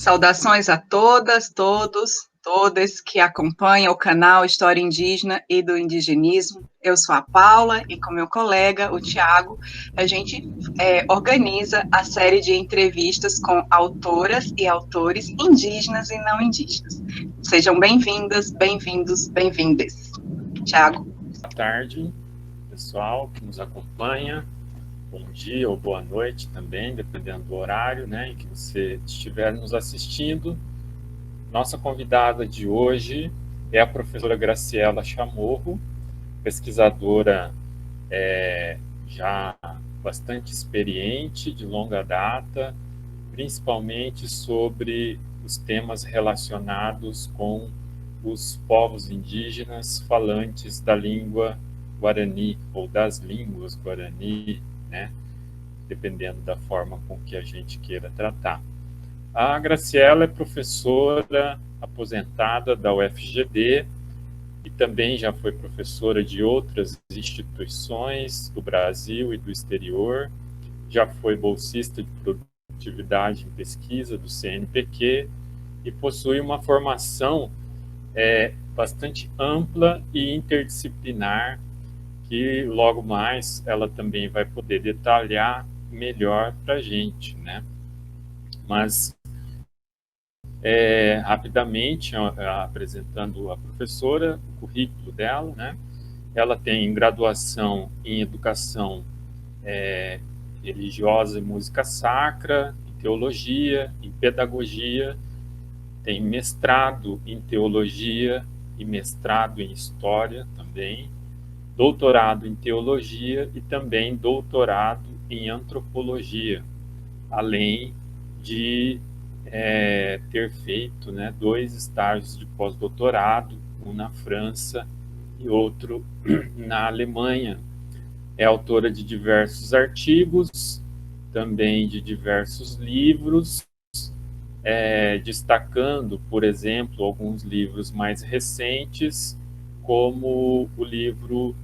Saudações a todas, todos, todas que acompanham o canal História Indígena e do Indigenismo. Eu sou a Paula e com meu colega, o Tiago, a gente organiza a série de entrevistas com autoras e autores indígenas e não indígenas. Sejam bem-vindas, bem-vindos, bem-vindes. Tiago. Boa tarde, pessoal que nos acompanha. Bom dia ou boa noite também, dependendo do horário, né, em que você estiver nos assistindo. Nossa convidada de hoje é a professora Graciela Chamorro, pesquisadora já bastante experiente, de longa data, principalmente sobre os temas relacionados com os povos indígenas falantes da língua guarani, ou das línguas guarani, né? Dependendo da forma com que a gente queira tratar. A Graciela é professora aposentada da UFGD e também já foi professora de outras instituições do Brasil e do exterior, já foi bolsista de produtividade em pesquisa do CNPq e possui uma formação bastante ampla e interdisciplinar, que logo mais ela também vai poder detalhar melhor para a gente, né? Mas, rapidamente, apresentando a professora, o currículo dela, né? Ela tem graduação em Educação Religiosa e Música Sacra, em Teologia, em Pedagogia, tem mestrado em Teologia e mestrado em História também, doutorado em Teologia e também doutorado em Antropologia, além de ter feito, né, 2 estágios de pós-doutorado, um na França e outro na Alemanha. É autora de diversos artigos, também de diversos livros, destacando, por exemplo, alguns livros mais recentes, como o livro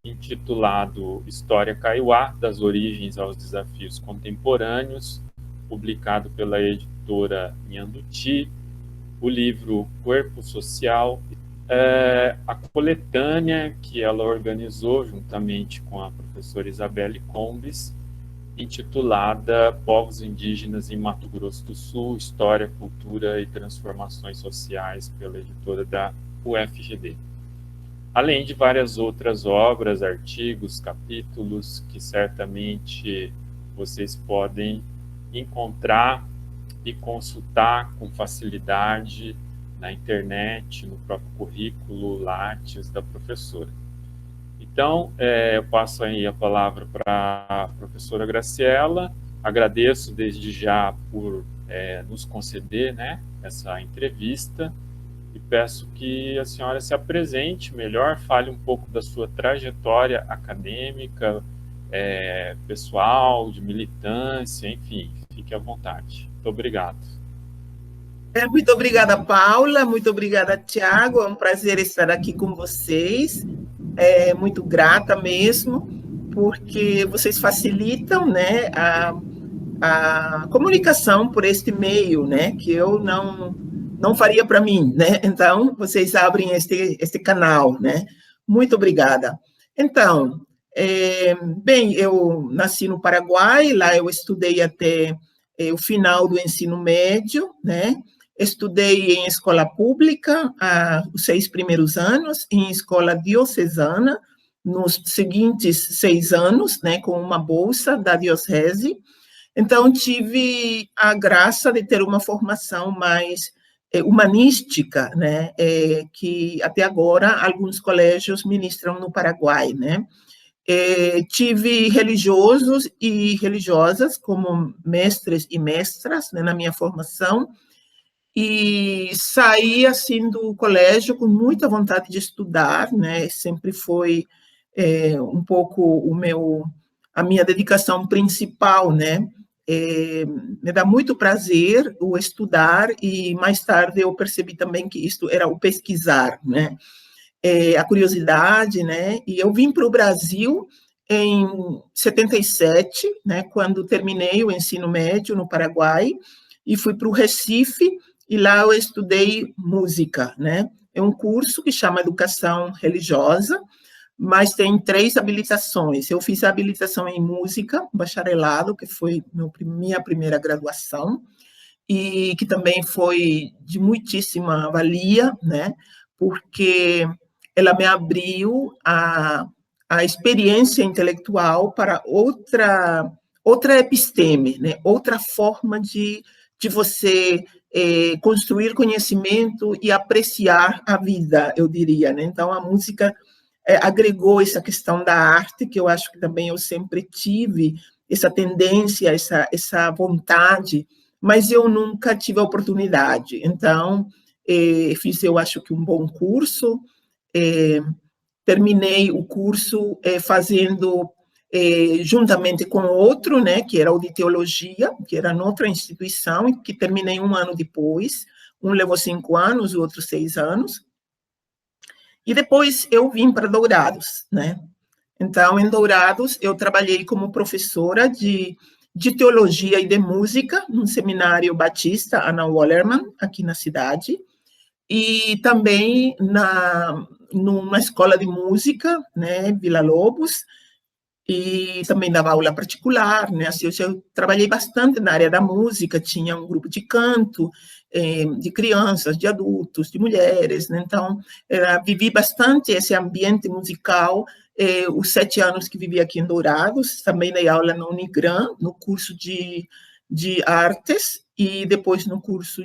intitulado História Kaiowá, das origens aos desafios contemporâneos, publicado pela editora Nhanduti, o livro Corpo Social, a coletânea que ela organizou juntamente com a professora Isabelle Combes, intitulada Povos Indígenas em Mato Grosso do Sul, História, Cultura e Transformações Sociais, pela editora da UFGD. Além de várias outras obras, artigos, capítulos, que certamente vocês podem encontrar e consultar com facilidade na internet, no próprio currículo Lattes da professora. Então, eu passo aí a palavra para a professora Graciela. Agradeço desde já por nos conceder, né, essa entrevista e peço que a senhora se apresente melhor, fale um pouco da sua trajetória acadêmica, pessoal, de militância, enfim, fique à vontade. Muito obrigado. Muito obrigada, Paula, muito obrigada, Tiago, é um prazer estar aqui com vocês, muito grata mesmo, porque vocês facilitam, né, a comunicação por este meio, né, que eu não faria para mim, né, então vocês abrem este canal, né, muito obrigada. Então, bem, eu nasci no Paraguai, lá eu estudei até o final do ensino médio, né, estudei em escola pública os 6 primeiros anos, em escola diocesana, nos seguintes 6 anos, né, com uma bolsa da diocese. Então, tive a graça de ter uma formação mais humanística, né, que até agora alguns colégios ministram no Paraguai, né. Tive religiosos e religiosas como mestres e mestras, né, na minha formação, e saí assim do colégio com muita vontade de estudar, né? Sempre foi um pouco a minha dedicação principal, né? Me dá muito prazer o estudar e mais tarde eu percebi também que isto era o pesquisar, né? A curiosidade, né? E eu vim para o Brasil em 77, né? Quando terminei o ensino médio no Paraguai. e fui para o Recife, e lá eu estudei música, né? É um curso que chama Educação Religiosa, mas tem 3 habilitações. Eu fiz a habilitação em música, bacharelado, que foi minha primeira graduação, e que também foi de muitíssima valia, né? Porque ela me abriu a experiência intelectual para outra episteme, né? Outra forma de você construir conhecimento e apreciar a vida, eu diria, né? Então, a música agregou essa questão da arte, que eu acho que também eu sempre tive, essa tendência, essa vontade, mas eu nunca tive a oportunidade. Então, fiz, eu acho que um bom curso, terminei o curso fazendo juntamente com outro, né, que era o de teologia, que era noutra instituição, e que terminei 1 ano depois. Um levou 5 anos, o outro 6 anos. E depois eu vim para Dourados, né? Então, em Dourados, eu trabalhei como professora de teologia e de música, num seminário batista, Ana Wallerman, aqui na cidade, e também numa escola de música, né, Vila Lobos, e também dava aula particular, né? Assim, eu trabalhei bastante na área da música, tinha um grupo de canto, de crianças, de adultos, de mulheres, né? Então, vivi bastante esse ambiente musical, os 7 anos que vivi aqui em Dourados, também dei aula na Unigran, no curso de artes, e depois no curso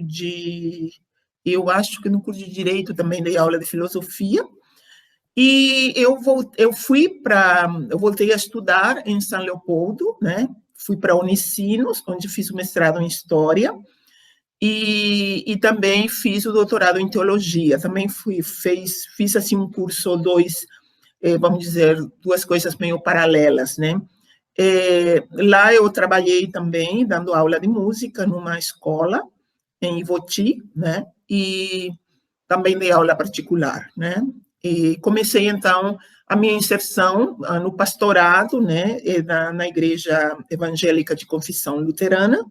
eu acho que no curso de Direito também dei aula de filosofia. E eu voltei a estudar em São Leopoldo, né? Fui para a Unicinos, onde fiz o mestrado em História, e também fiz o doutorado em Teologia. Também fiz assim um curso, vamos dizer, 2 coisas meio paralelas, né? Lá eu trabalhei também, dando aula de música numa escola, em Ivoti, né? E também dei aula particular, né? E comecei, então, a minha inserção no pastorado, né, na Igreja Evangélica de Confissão Luterana,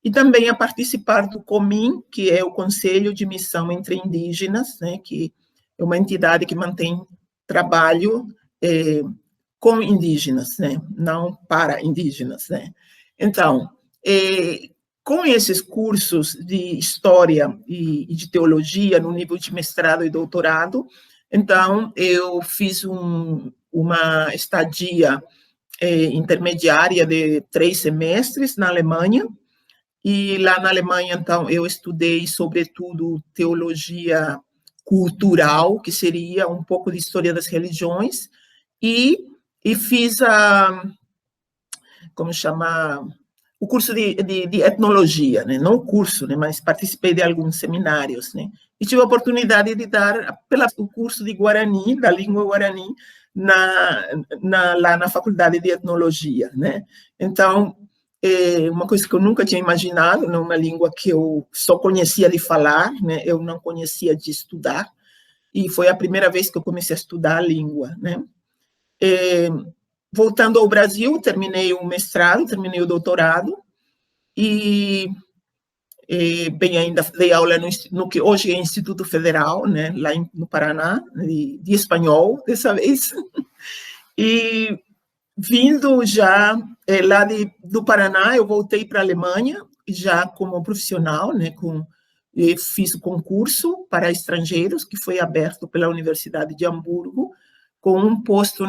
e também a participar do COMIN, que é o Conselho de Missão entre Indígenas, né, que é uma entidade que mantém trabalho com indígenas, né, não para indígenas, né. Então, com esses cursos de história e de teologia, no nível de mestrado e doutorado, então, eu fiz uma estadia intermediária de 3 semestres na Alemanha, e lá na Alemanha, então, eu estudei, sobretudo, teologia cultural, que seria um pouco de história das religiões, e fiz como chamar, o curso de etnologia, né? Não o curso, né? Mas participei de alguns seminários, né? E tive a oportunidade de dar o curso de Guarani, da língua Guarani, lá na Faculdade de Etnologia, né? Então, uma coisa que eu nunca tinha imaginado, numa língua que eu só conhecia de falar, né? Eu não conhecia de estudar, e foi a primeira vez que eu comecei a estudar a língua, né? Voltando ao Brasil, terminei o mestrado, terminei o doutorado, e bem, ainda dei aula no que hoje é Instituto Federal, né, lá no Paraná, de espanhol, dessa vez. E vindo já lá do Paraná, eu voltei para a Alemanha, já como profissional, né, fiz o concurso para estrangeiros, que foi aberto pela Universidade de Hamburgo, com um posto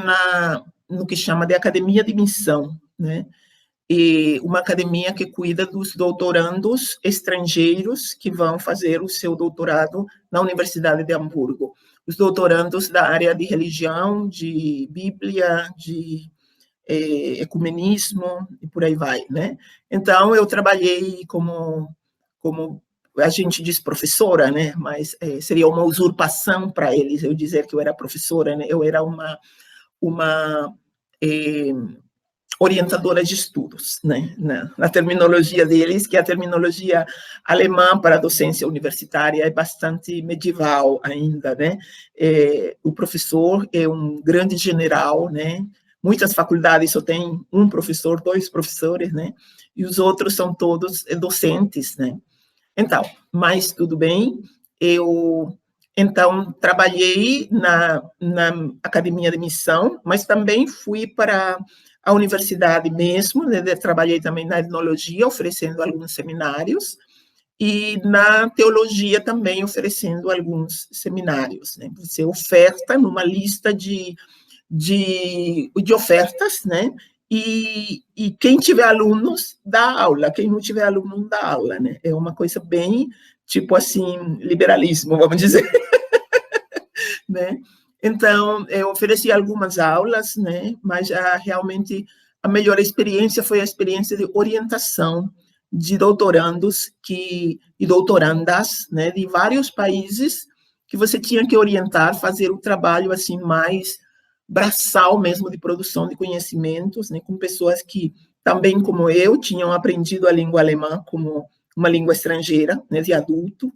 no que chama de Academia de Missão, né? E uma academia que cuida dos doutorandos estrangeiros que vão fazer o seu doutorado na Universidade de Hamburgo. Os doutorandos da área de religião, de Bíblia, de ecumenismo e por aí vai, né? Então, eu trabalhei como a gente diz professora, né? Mas seria uma usurpação para eles eu dizer que eu era professora, né? Eu era uma orientadora de estudos, né, na terminologia deles, que a terminologia alemã para a docência universitária é bastante medieval ainda, né? O professor é um grande general, né? Muitas faculdades só têm um professor, 2 professores, né? e os outros são todos docentes, né? Então, mas tudo bem, eu então trabalhei na Academia de Missão, mas também fui para a universidade mesmo, né? Trabalhei também na etnologia, oferecendo alguns seminários, e na teologia também oferecendo alguns seminários, né? Você oferta numa lista de ofertas, né? E quem tiver alunos dá aula, quem não tiver aluno não dá aula, né? É uma coisa bem, tipo assim, liberalismo, vamos dizer, né? Então, eu ofereci algumas aulas, né? Mas realmente a melhor experiência foi a experiência de orientação de doutorandos e doutorandas, né? De vários países que você tinha que orientar, fazer o trabalho assim mais braçal mesmo de produção de conhecimentos, né, com pessoas que também como eu tinham aprendido a língua alemã como uma língua estrangeira, né, de adulto,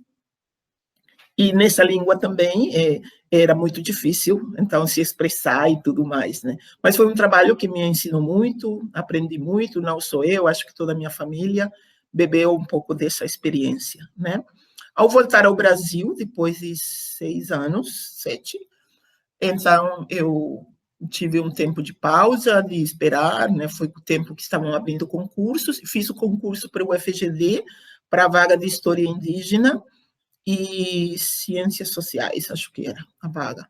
e nessa língua também era muito difícil, então se expressar e tudo mais, né? Mas foi um trabalho que me ensinou muito, aprendi muito, não só eu, acho que toda a minha família bebeu um pouco dessa experiência, né? Ao voltar ao Brasil, depois de 6 anos, 7, então, eu tive um tempo de pausa, de esperar, né? Foi o tempo que estavam abrindo concursos. Fiz o concurso para o UFGD, para a vaga de História Indígena e Ciências Sociais, acho que era a vaga.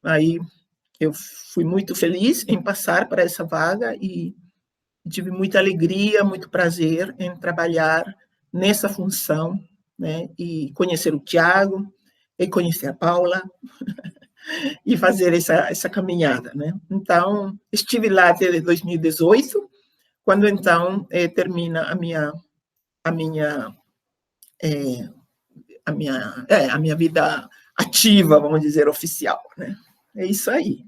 Aí, eu fui muito feliz em passar para essa vaga e tive muita alegria, muito prazer em trabalhar nessa função, né? E conhecer o Tiago, e conhecer a Paula, e fazer essa caminhada, né? Então, estive lá até 2018, quando então termina a minha vida ativa, vamos dizer, oficial, né? É isso aí.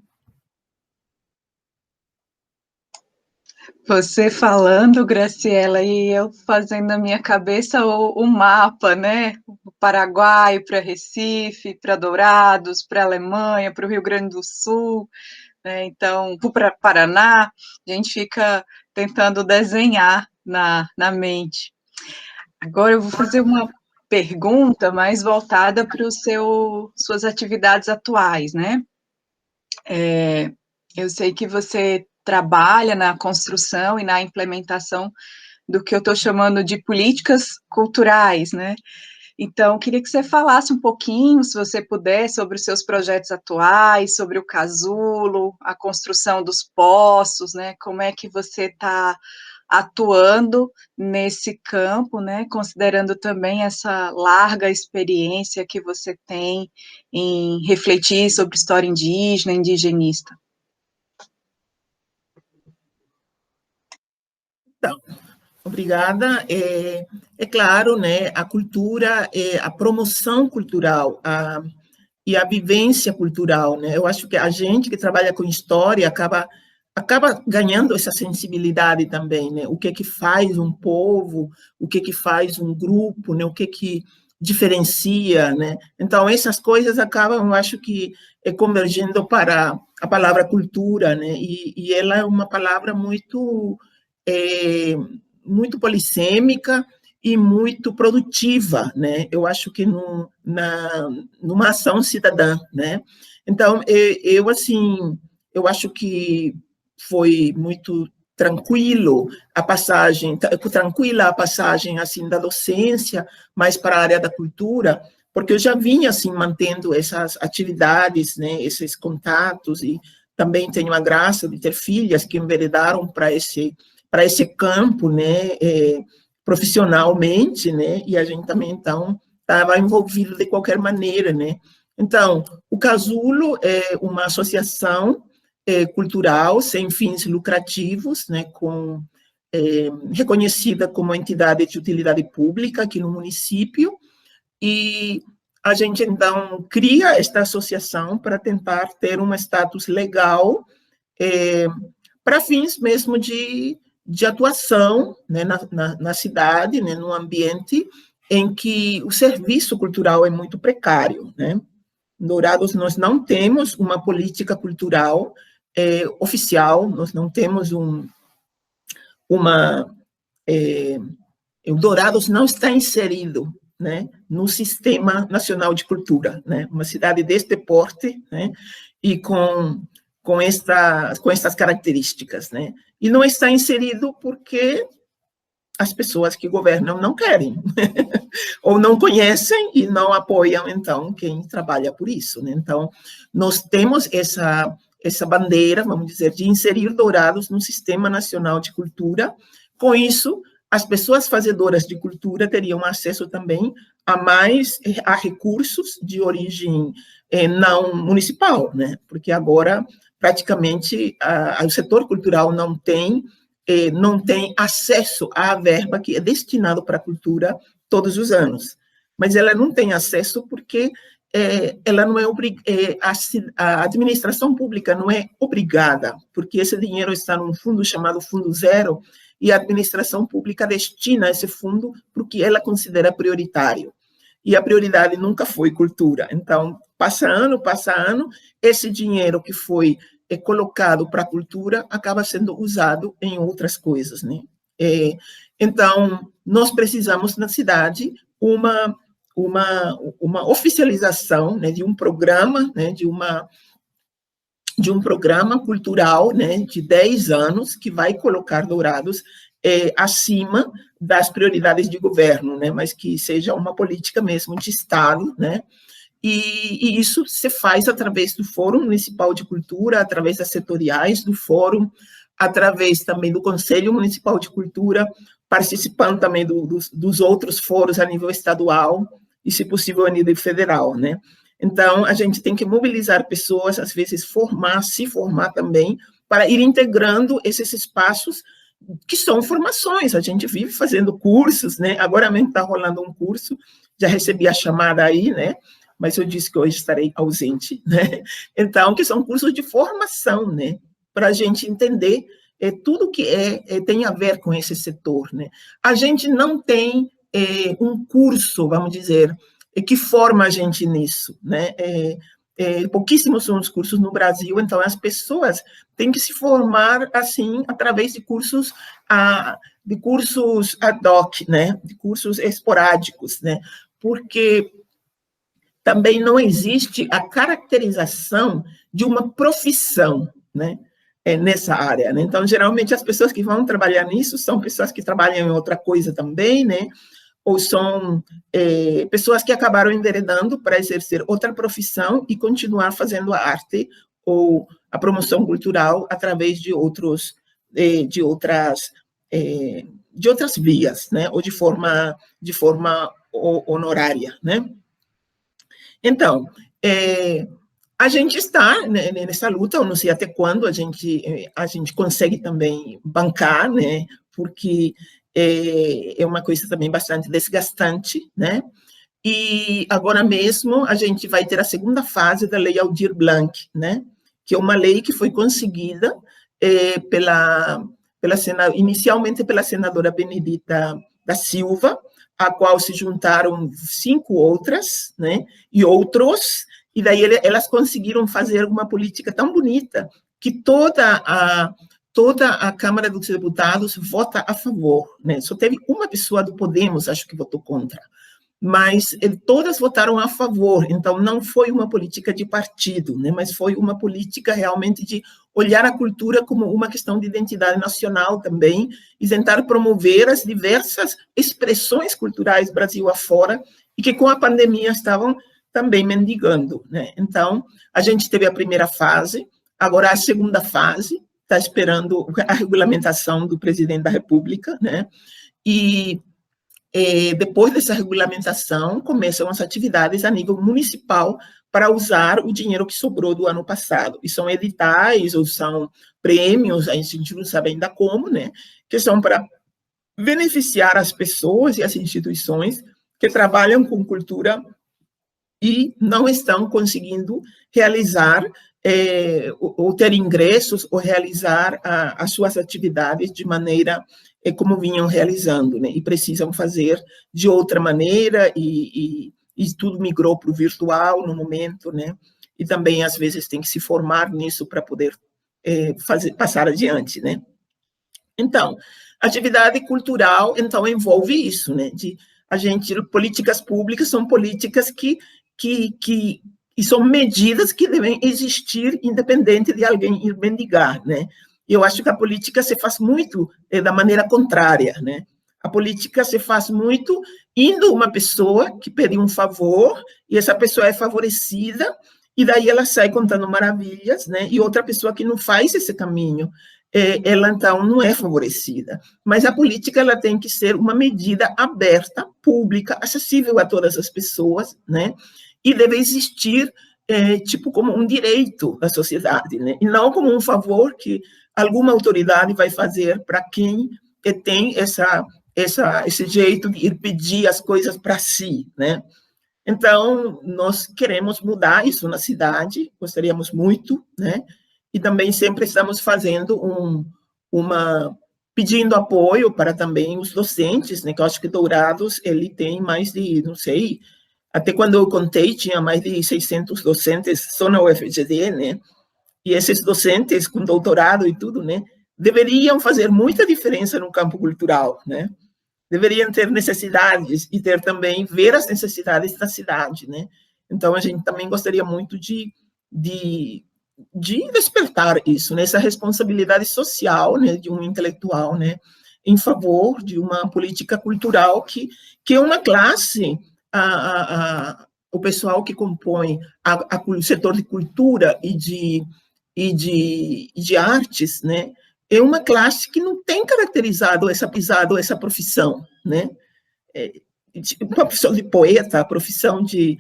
Você falando, Graciela, e eu fazendo na minha cabeça o mapa, né? O Paraguai para Recife, para Dourados, para Alemanha, para o Rio Grande do Sul, né? Então, para Paraná, a gente fica tentando desenhar na mente. Agora eu vou fazer uma pergunta mais voltada para suas atividades atuais, né? Eu sei que você trabalha na construção e na implementação do que eu estou chamando de políticas culturais, né? Então, queria que você falasse um pouquinho, se você puder, sobre os seus projetos atuais, sobre o casulo, a construção dos poços, né? Como é que você está atuando nesse campo, né? Considerando também essa larga experiência que você tem em refletir sobre história indígena, indigenista. Então, obrigada. É claro, né, a cultura, a promoção cultural, e a vivência cultural, né? Eu acho que a gente que trabalha com história acaba ganhando essa sensibilidade também, né? O que faz um povo, o que faz um grupo, né? O que diferencia, né? Então, essas coisas acabam, eu acho que, convergindo para a palavra cultura, né? E ela é uma palavra muito polissêmica e muito produtiva, né? Eu acho que numa ação cidadã, né? Então, eu assim, eu acho que foi muito tranquila a passagem assim da docência, mais para a área da cultura, porque eu já vinha assim mantendo essas atividades, né? Esses contatos, e também tenho a graça de ter filhas que enveredaram para esse campo, né, profissionalmente, né, e a gente também, então, estava envolvido de qualquer maneira, né. Então, o Casulo é uma associação cultural sem fins lucrativos, né, reconhecida como entidade de utilidade pública aqui no município, e a gente, então, cria esta associação para tentar ter um status legal para fins mesmo de atuação, né, na cidade, né, num ambiente em que o serviço cultural é muito precário, né? Em Dourados, nós não temos uma política cultural oficial, nós não temos uma o Dourados não está inserido, né, no Sistema Nacional de Cultura, né, uma cidade deste porte, né, e com estas características, né, e não está inserido porque as pessoas que governam não querem, ou não conhecem e não apoiam, então, quem trabalha por isso, né? Então, nós temos essa bandeira, vamos dizer, de inserir Dourados no Sistema Nacional de Cultura. Com isso, as pessoas fazedoras de cultura teriam acesso também a recursos de origem não municipal, né? Porque agora, praticamente, o setor cultural não tem acesso à verba que é destinado para a cultura todos os anos. Mas ela não tem acesso porque ela não a administração pública não é obrigada, porque esse dinheiro está num fundo chamado Fundo Zero, e a administração pública destina esse fundo para o que ela considera prioritário. E a prioridade nunca foi cultura. Então, passa ano, esse dinheiro que foi colocado para a cultura acaba sendo usado em outras coisas, né? Então, nós precisamos na cidade uma oficialização, né, de um programa, né, de um programa cultural, né, de 10 anos que vai colocar Dourados acima das prioridades de governo, né, mas que seja uma política mesmo de Estado, né? E isso se faz através do Fórum Municipal de Cultura, através das setoriais do Fórum, através também do Conselho Municipal de Cultura, participando também dos outros fóruns a nível estadual e, se possível, a nível federal, né? Então, a gente tem que mobilizar pessoas, às vezes se formar também, para ir integrando esses espaços que são formações. A gente vive fazendo cursos, né? Agora mesmo está rolando um curso, já recebi a chamada aí, né? Mas eu disse que hoje estarei ausente, né? Então, que são cursos de formação, né? Para a gente entender tudo que tem a ver com esse setor, né? A gente não tem um curso, vamos dizer, que forma a gente nisso, né? Pouquíssimos são os cursos no Brasil, então as pessoas têm que se formar, assim, através de cursos ad hoc, né? De cursos esporádicos, né? Porque também não existe a caracterização de uma profissão, né, nessa área, né? Então, geralmente, as pessoas que vão trabalhar nisso são pessoas que trabalham em outra coisa também, né? Ou são pessoas que acabaram enveredando para exercer outra profissão e continuar fazendo a arte ou a promoção cultural através de outras vias, né? Ou de forma honorária, né? Então, a gente está nessa luta, eu não sei até quando a gente consegue também bancar, né? Porque é uma coisa também bastante desgastante, né? E agora mesmo a gente vai ter a segunda fase da Lei Aldir Blanc, né? Que é uma lei que foi conseguida inicialmente pela senadora Benedita da Silva, a qual se juntaram 5 outras, né, e outros, e daí elas conseguiram fazer uma política tão bonita que toda a Câmara dos Deputados vota a favor, né? Só teve uma pessoa do Podemos, acho que votou contra, mas todas votaram a favor. Então, não foi uma política de partido, né, mas foi uma política realmente de olhar a cultura como uma questão de identidade nacional também e tentar promover as diversas expressões culturais Brasil afora e que com a pandemia estavam também mendigando, né? Então, a gente teve a primeira fase, agora a segunda fase, está esperando a regulamentação do presidente da República, né? E depois dessa regulamentação, começam as atividades a nível municipal para usar o dinheiro que sobrou do ano passado. E são editais ou são prêmios, a gente não sabe ainda como, né? Que são para beneficiar as pessoas e as instituições que trabalham com cultura e não estão conseguindo realizar ou ter ingressos ou realizar as suas atividades de maneira como vinham realizando, né? E precisam fazer de outra maneira e tudo migrou para o virtual no momento, né? E também, às vezes, tem que se formar nisso para poder passar adiante, né? Então, Atividade cultural, então, envolve isso, né? Políticas públicas são políticas e são medidas que devem existir independente de alguém ir mendigar, né? Eu acho que a política se faz muito da maneira contrária, né? A política se faz muito indo uma pessoa que pede um favor e essa pessoa é favorecida e daí ela sai contando maravilhas, né? E outra pessoa que não faz esse caminho, ela então não é favorecida. Mas a política ela tem que ser uma medida aberta, pública, acessível a todas as pessoas, né? E deve existir tipo como um direito da sociedade, né? E não como um favor que alguma autoridade vai fazer para quem tem esse jeito de ir pedir as coisas para si, né? Então, nós queremos mudar isso na cidade, gostaríamos muito, né? E também sempre estamos fazendo pedindo apoio para também os docentes, né? Que eu acho que Dourados, ele tem mais de, não sei, até quando eu contei, tinha mais de 600 docentes só na UFGD, né? E esses docentes com doutorado e tudo, né? Deveriam fazer muita diferença no campo cultural, né? Deveriam ter necessidades e ver as necessidades da cidade, né? Então, a gente também gostaria muito de despertar isso, né? Essa responsabilidade social, né? De um intelectual, né? Em favor de uma política cultural que é uma classe, o pessoal que compõe o setor de cultura e de artes, né? É uma classe que não tem caracterizado essa profissão, né? Uma profissão de poeta, a profissão de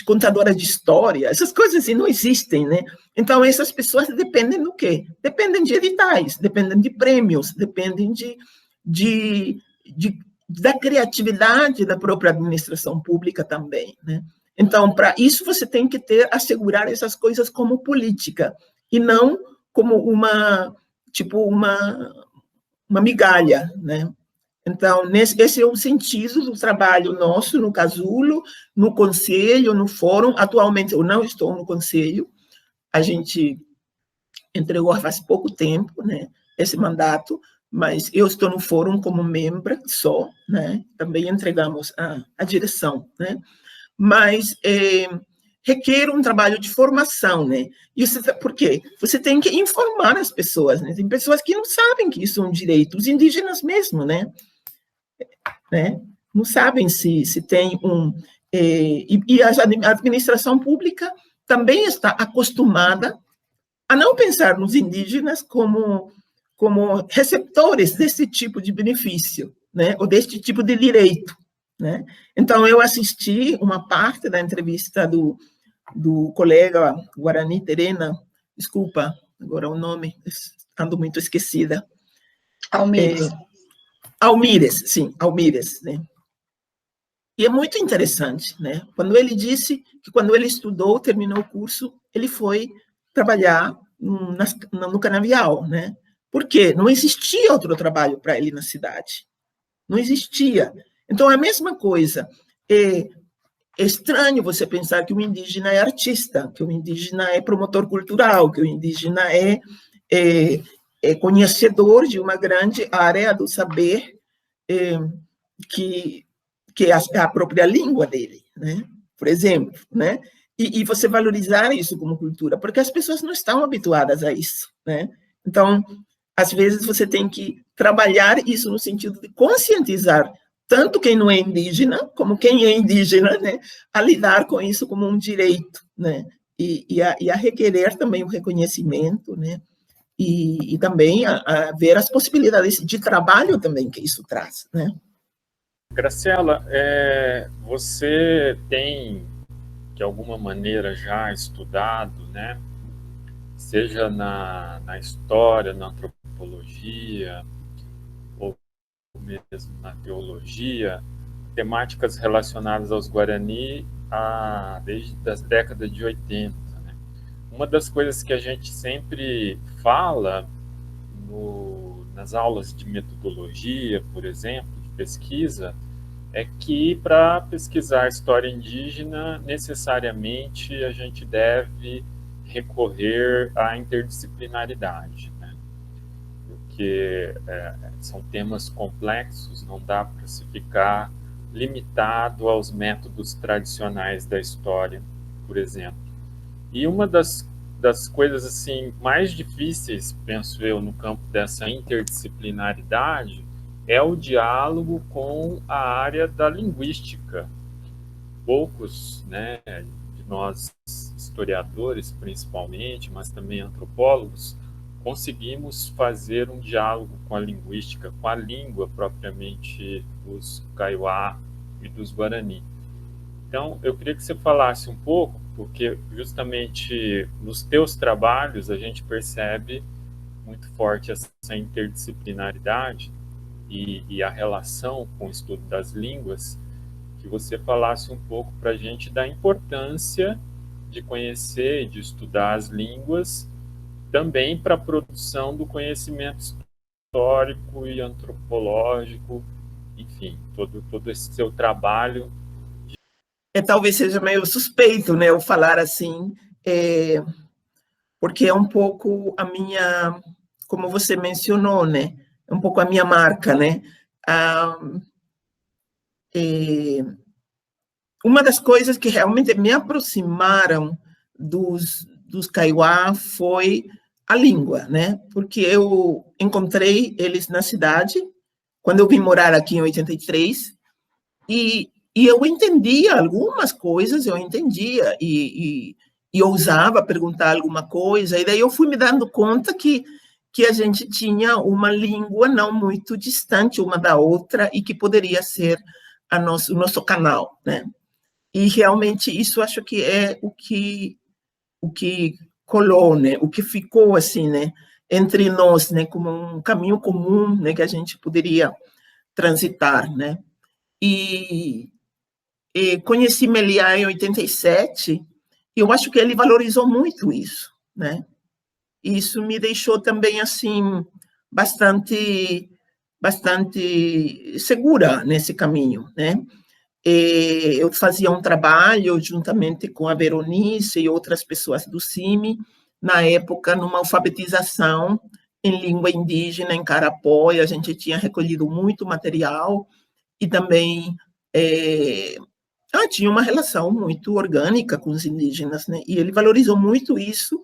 contadora de história, essas coisas assim não existem, né? Então, essas pessoas dependem do quê? Dependem de editais, dependem de prêmios, dependem da criatividade da própria administração pública também, né? Então, para isso, você tem que assegurar essas coisas como política, e não como uma migalha, né? Então, esse é o sentido do trabalho nosso no Casulo, no Conselho, no Fórum. Atualmente, eu não estou no Conselho, a gente entregou faz pouco tempo, né, esse mandato, mas eu estou no Fórum como membro só, né? Também entregamos a direção, né? Mas requer um trabalho de formação, né? Por quê? Você tem que informar as pessoas, né? Tem pessoas que não sabem que isso é um direito, os indígenas mesmo, né? Não sabem se tem e a administração pública também está acostumada a não pensar nos indígenas como receptores desse tipo de benefício, né? Ou deste tipo de direito, né? Então, eu assisti uma parte da entrevista do colega Guarani Terena, desculpa, agora o nome, ando muito esquecida. Almires. Almires, sim, Almires, né? E é muito interessante, né? Quando ele disse que quando ele estudou, terminou o curso, ele foi trabalhar no canavial, né? Por quê? Não existia outro trabalho para ele na cidade. Não existia. Então, é a mesma coisa. É estranho você pensar que o indígena é artista, que o indígena é promotor cultural, que o indígena é conhecedor de uma grande área do saber que é a própria língua dele, né? Por exemplo, né? E você valorizar isso como cultura, porque as pessoas não estão habituadas a isso, né? Então, às vezes você tem que trabalhar isso no sentido de conscientizar tanto quem não é indígena, como quem é indígena, né, a lidar com isso como um direito, né, e a requerer também o reconhecimento, né, e também a ver as possibilidades de trabalho também que isso traz, né. Graciela, você tem, de alguma maneira, já estudado, né, seja na história, na antropologia, mesmo na teologia, temáticas relacionadas aos Guarani desde as décadas de 80. Né? Uma das coisas que a gente sempre fala nas aulas de metodologia, por exemplo, de pesquisa, é que para pesquisar história indígena, necessariamente a gente deve recorrer à interdisciplinaridade. porque são temas complexos, não dá para se ficar limitado aos métodos tradicionais da história, por exemplo. E uma das coisas assim mais difíceis, penso eu, no campo dessa interdisciplinaridade é o diálogo com a área da linguística. Poucos, né, de nós historiadores, principalmente, mas também antropólogos, conseguimos fazer um diálogo com a linguística, com a língua propriamente dos Kaiowá e dos Guarani. Então, eu queria que você falasse um pouco, porque justamente nos teus trabalhos a gente percebe muito forte essa interdisciplinaridade e a relação com o estudo das línguas, que você falasse um pouco para a gente da importância de conhecer e de estudar as línguas, também para a produção do conhecimento histórico e antropológico, enfim, todo esse seu trabalho. Talvez seja meio suspeito, né, eu falar assim, porque é um pouco a minha, como você mencionou, né, é um pouco a minha marca, né. Uma das coisas que realmente me aproximaram dos Kaiowá foi a língua, né, porque eu encontrei eles na cidade, quando eu vim morar aqui em 83, e eu entendia algumas coisas, eu entendia, e ousava perguntar alguma coisa, e daí eu fui me dando conta que a gente tinha uma língua não muito distante uma da outra, e que poderia ser o nosso canal, né? E realmente isso acho que é o que colou, né? O que ficou assim, né? Entre nós, né? Como um caminho comum, né? Que a gente poderia transitar, né? E conheci Meliá em 87, e eu acho que ele valorizou muito isso, né? Isso me deixou também, assim, bastante segura nesse caminho, né? Eu fazia um trabalho juntamente com a Veronice e outras pessoas do CIMI, na época, numa alfabetização em língua indígena em Carapó, e a gente tinha recolhido muito material, e também tinha uma relação muito orgânica com os indígenas, né? E ele valorizou muito isso,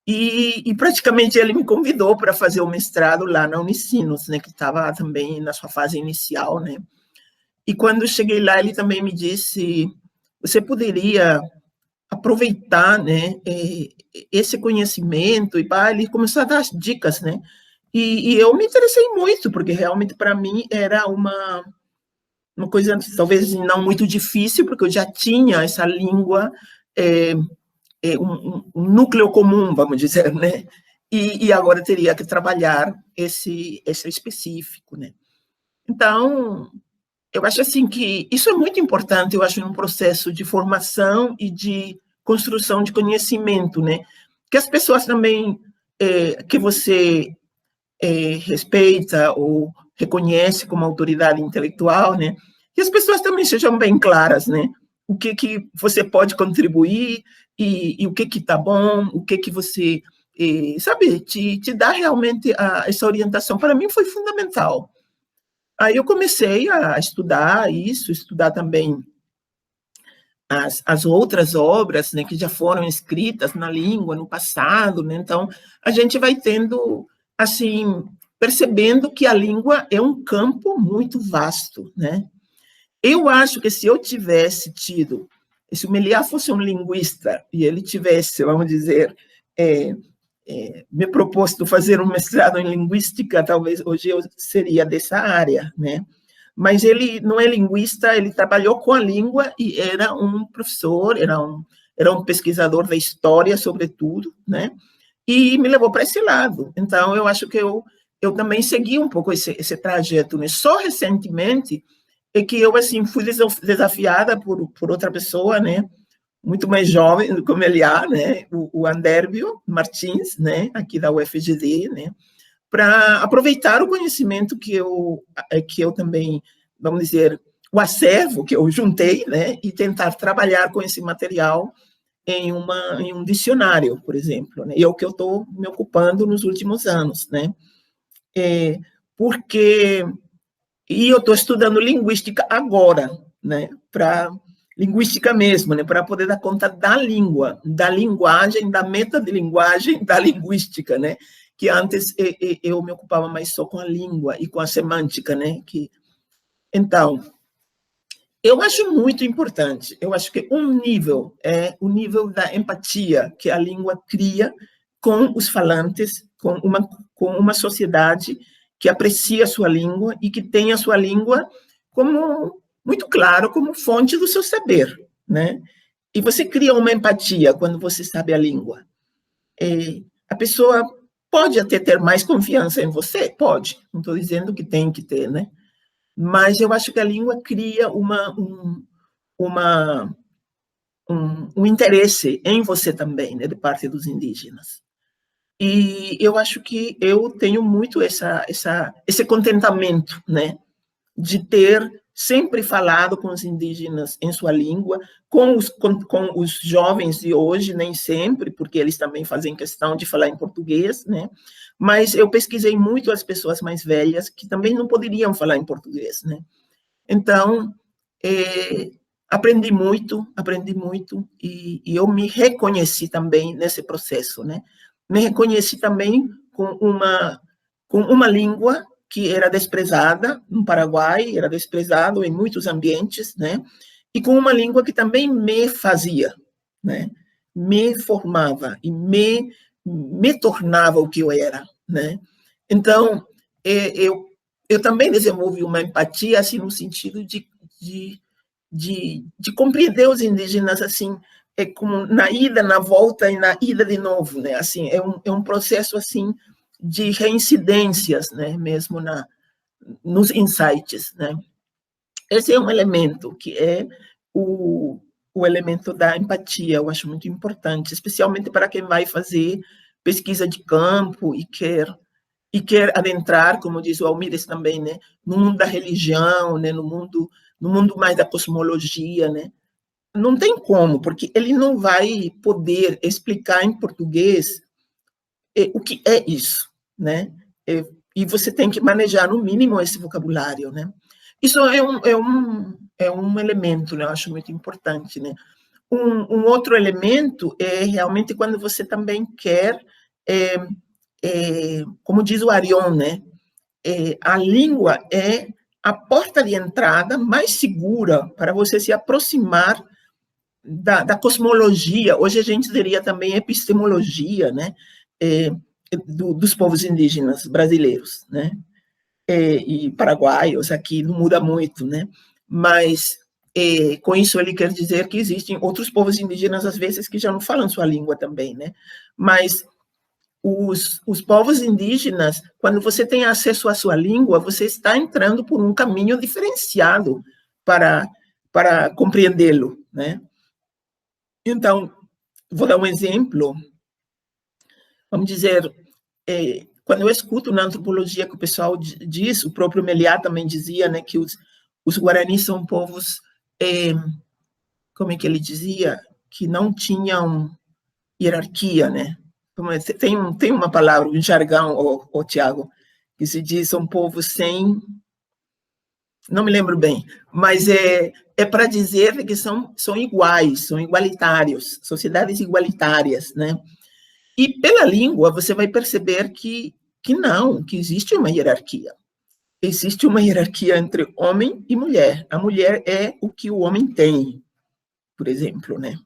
e praticamente ele me convidou para fazer o mestrado lá na Unicinos, né? Que estava também na sua fase inicial, né? E quando eu cheguei lá, ele também me disse: você poderia aproveitar, né, esse conhecimento, e ele começou a dar as dicas, né? E eu me interessei muito, porque realmente para mim era uma coisa talvez não muito difícil, porque eu já tinha essa língua, um núcleo comum, vamos dizer, né? E agora teria que trabalhar esse específico, né? Então, eu acho assim que isso é muito importante, eu acho, num processo de formação e de construção de conhecimento, né? Que as pessoas também, que você respeita ou reconhece como autoridade intelectual, né? Que as pessoas também sejam bem claras, né? O que você pode contribuir e o que está bom, o que você, sabe, te dá realmente essa orientação. Para mim foi fundamental. Aí eu comecei a estudar isso, estudar também as outras obras, né, que já foram escritas na língua no passado, né? Então a gente vai tendo, assim, percebendo que a língua é um campo muito vasto, né? Eu acho que se eu tivesse tido, se o Meliá fosse um linguista e ele tivesse, vamos dizer, me proposto fazer um mestrado em linguística, talvez hoje eu seria dessa área, né? Mas ele não é linguista, ele trabalhou com a língua e era um professor, era um pesquisador da história, sobretudo, né? E me levou para esse lado. Então, eu acho que eu também segui um pouco esse trajeto, né? Só recentemente é que eu, assim, fui desafiada por outra pessoa, né? Muito mais jovem, como ele é, né? O Andérbio Martins, né? Aqui da UFGD, né? Para aproveitar o conhecimento que eu também, vamos dizer, o acervo que eu juntei, né? E tentar trabalhar com esse material em um dicionário, por exemplo, né? E é o que eu estou me ocupando nos últimos anos, né? porque e eu estou estudando linguística agora, né, para linguística mesmo, né, para poder dar conta da língua, da linguagem, da metalinguagem, da linguística, né, que antes eu me ocupava mais só com a língua e com a semântica, né, então, eu acho muito importante, eu acho que um nível é o nível da empatia que a língua cria com os falantes, com uma sociedade que aprecia a sua língua e que tem a sua língua como, muito claro, como fonte do seu saber, né? E você cria uma empatia quando você sabe a língua. A pessoa pode até ter mais confiança em você, pode, não estou dizendo que tem que ter, né? Mas eu acho que a língua cria um interesse em você também, né, de parte dos indígenas. E eu acho que eu tenho muito esse contentamento, né, de ter sempre falado com os indígenas em sua língua, com os jovens de hoje, nem sempre, porque eles também fazem questão de falar em português, né? Mas eu pesquisei muito as pessoas mais velhas que também não poderiam falar em português, né? Então, aprendi muito, e eu me reconheci também nesse processo, né? Me reconheci também com uma língua que era desprezada no Paraguai, era desprezado em muitos ambientes, né? E com uma língua que também me fazia, né? Me formava e me tornava o que eu era, né? Então, eu também desenvolvi uma empatia, assim, no sentido de compreender os indígenas, assim, como na ida, na volta e na ida de novo, né? Assim, é um processo, assim, de reincidências, né? Mesmo nos insights, né? Esse é um elemento que é o elemento da empatia, eu acho muito importante, especialmente para quem vai fazer pesquisa de campo e quer adentrar, como diz o Almires também, né, no mundo da religião, né, no mundo mais da cosmologia, né? Não tem como, porque ele não vai poder explicar em português o que é isso, né? E você tem que manejar, no mínimo, esse vocabulário, né? Isso é um elemento, né? Eu acho muito importante, né? Um outro elemento é realmente quando você também quer, como diz o Arion, né? A língua é a porta de entrada mais segura para você se aproximar da cosmologia. Hoje a gente diria também epistemologia, né? Dos povos indígenas brasileiros, né? E paraguaios, aqui não muda muito, né? Mas com isso ele quer dizer que existem outros povos indígenas, às vezes, que já não falam sua língua também, né? Mas os povos indígenas, quando você tem acesso à sua língua, você está entrando por um caminho diferenciado para compreendê-lo, né? Então, vou dar um exemplo. Vamos dizer, quando eu escuto na antropologia que o pessoal diz, o próprio Meliá também dizia, né, que os guaranis são povos, como é que ele dizia? Que não tinham hierarquia, né? Tem uma palavra, um jargão, Tiago, que se diz são povos sem... Não me lembro bem, mas é para dizer que são iguais, são igualitários, sociedades igualitárias, né? E pela língua você vai perceber que não, que existe uma hierarquia. Existe uma hierarquia entre homem e mulher. A mulher é o que o homem tem, por exemplo, né?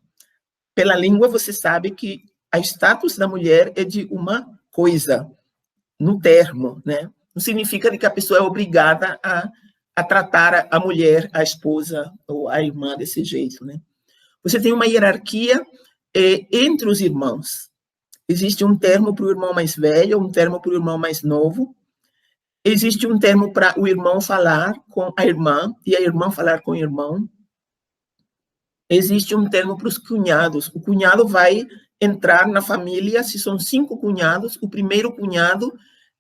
Pela língua você sabe que a status da mulher é de uma coisa, no termo, né? Não significa que a pessoa é obrigada a tratar a mulher, a esposa ou a irmã desse jeito, né? Você tem uma hierarquia entre os irmãos. Existe um termo para o irmão mais velho, um termo para o irmão mais novo. Existe um termo para o irmão falar com a irmã e a irmã falar com o irmão. Existe um termo para os cunhados. O cunhado vai entrar na família, se são 5 cunhados, o primeiro cunhado,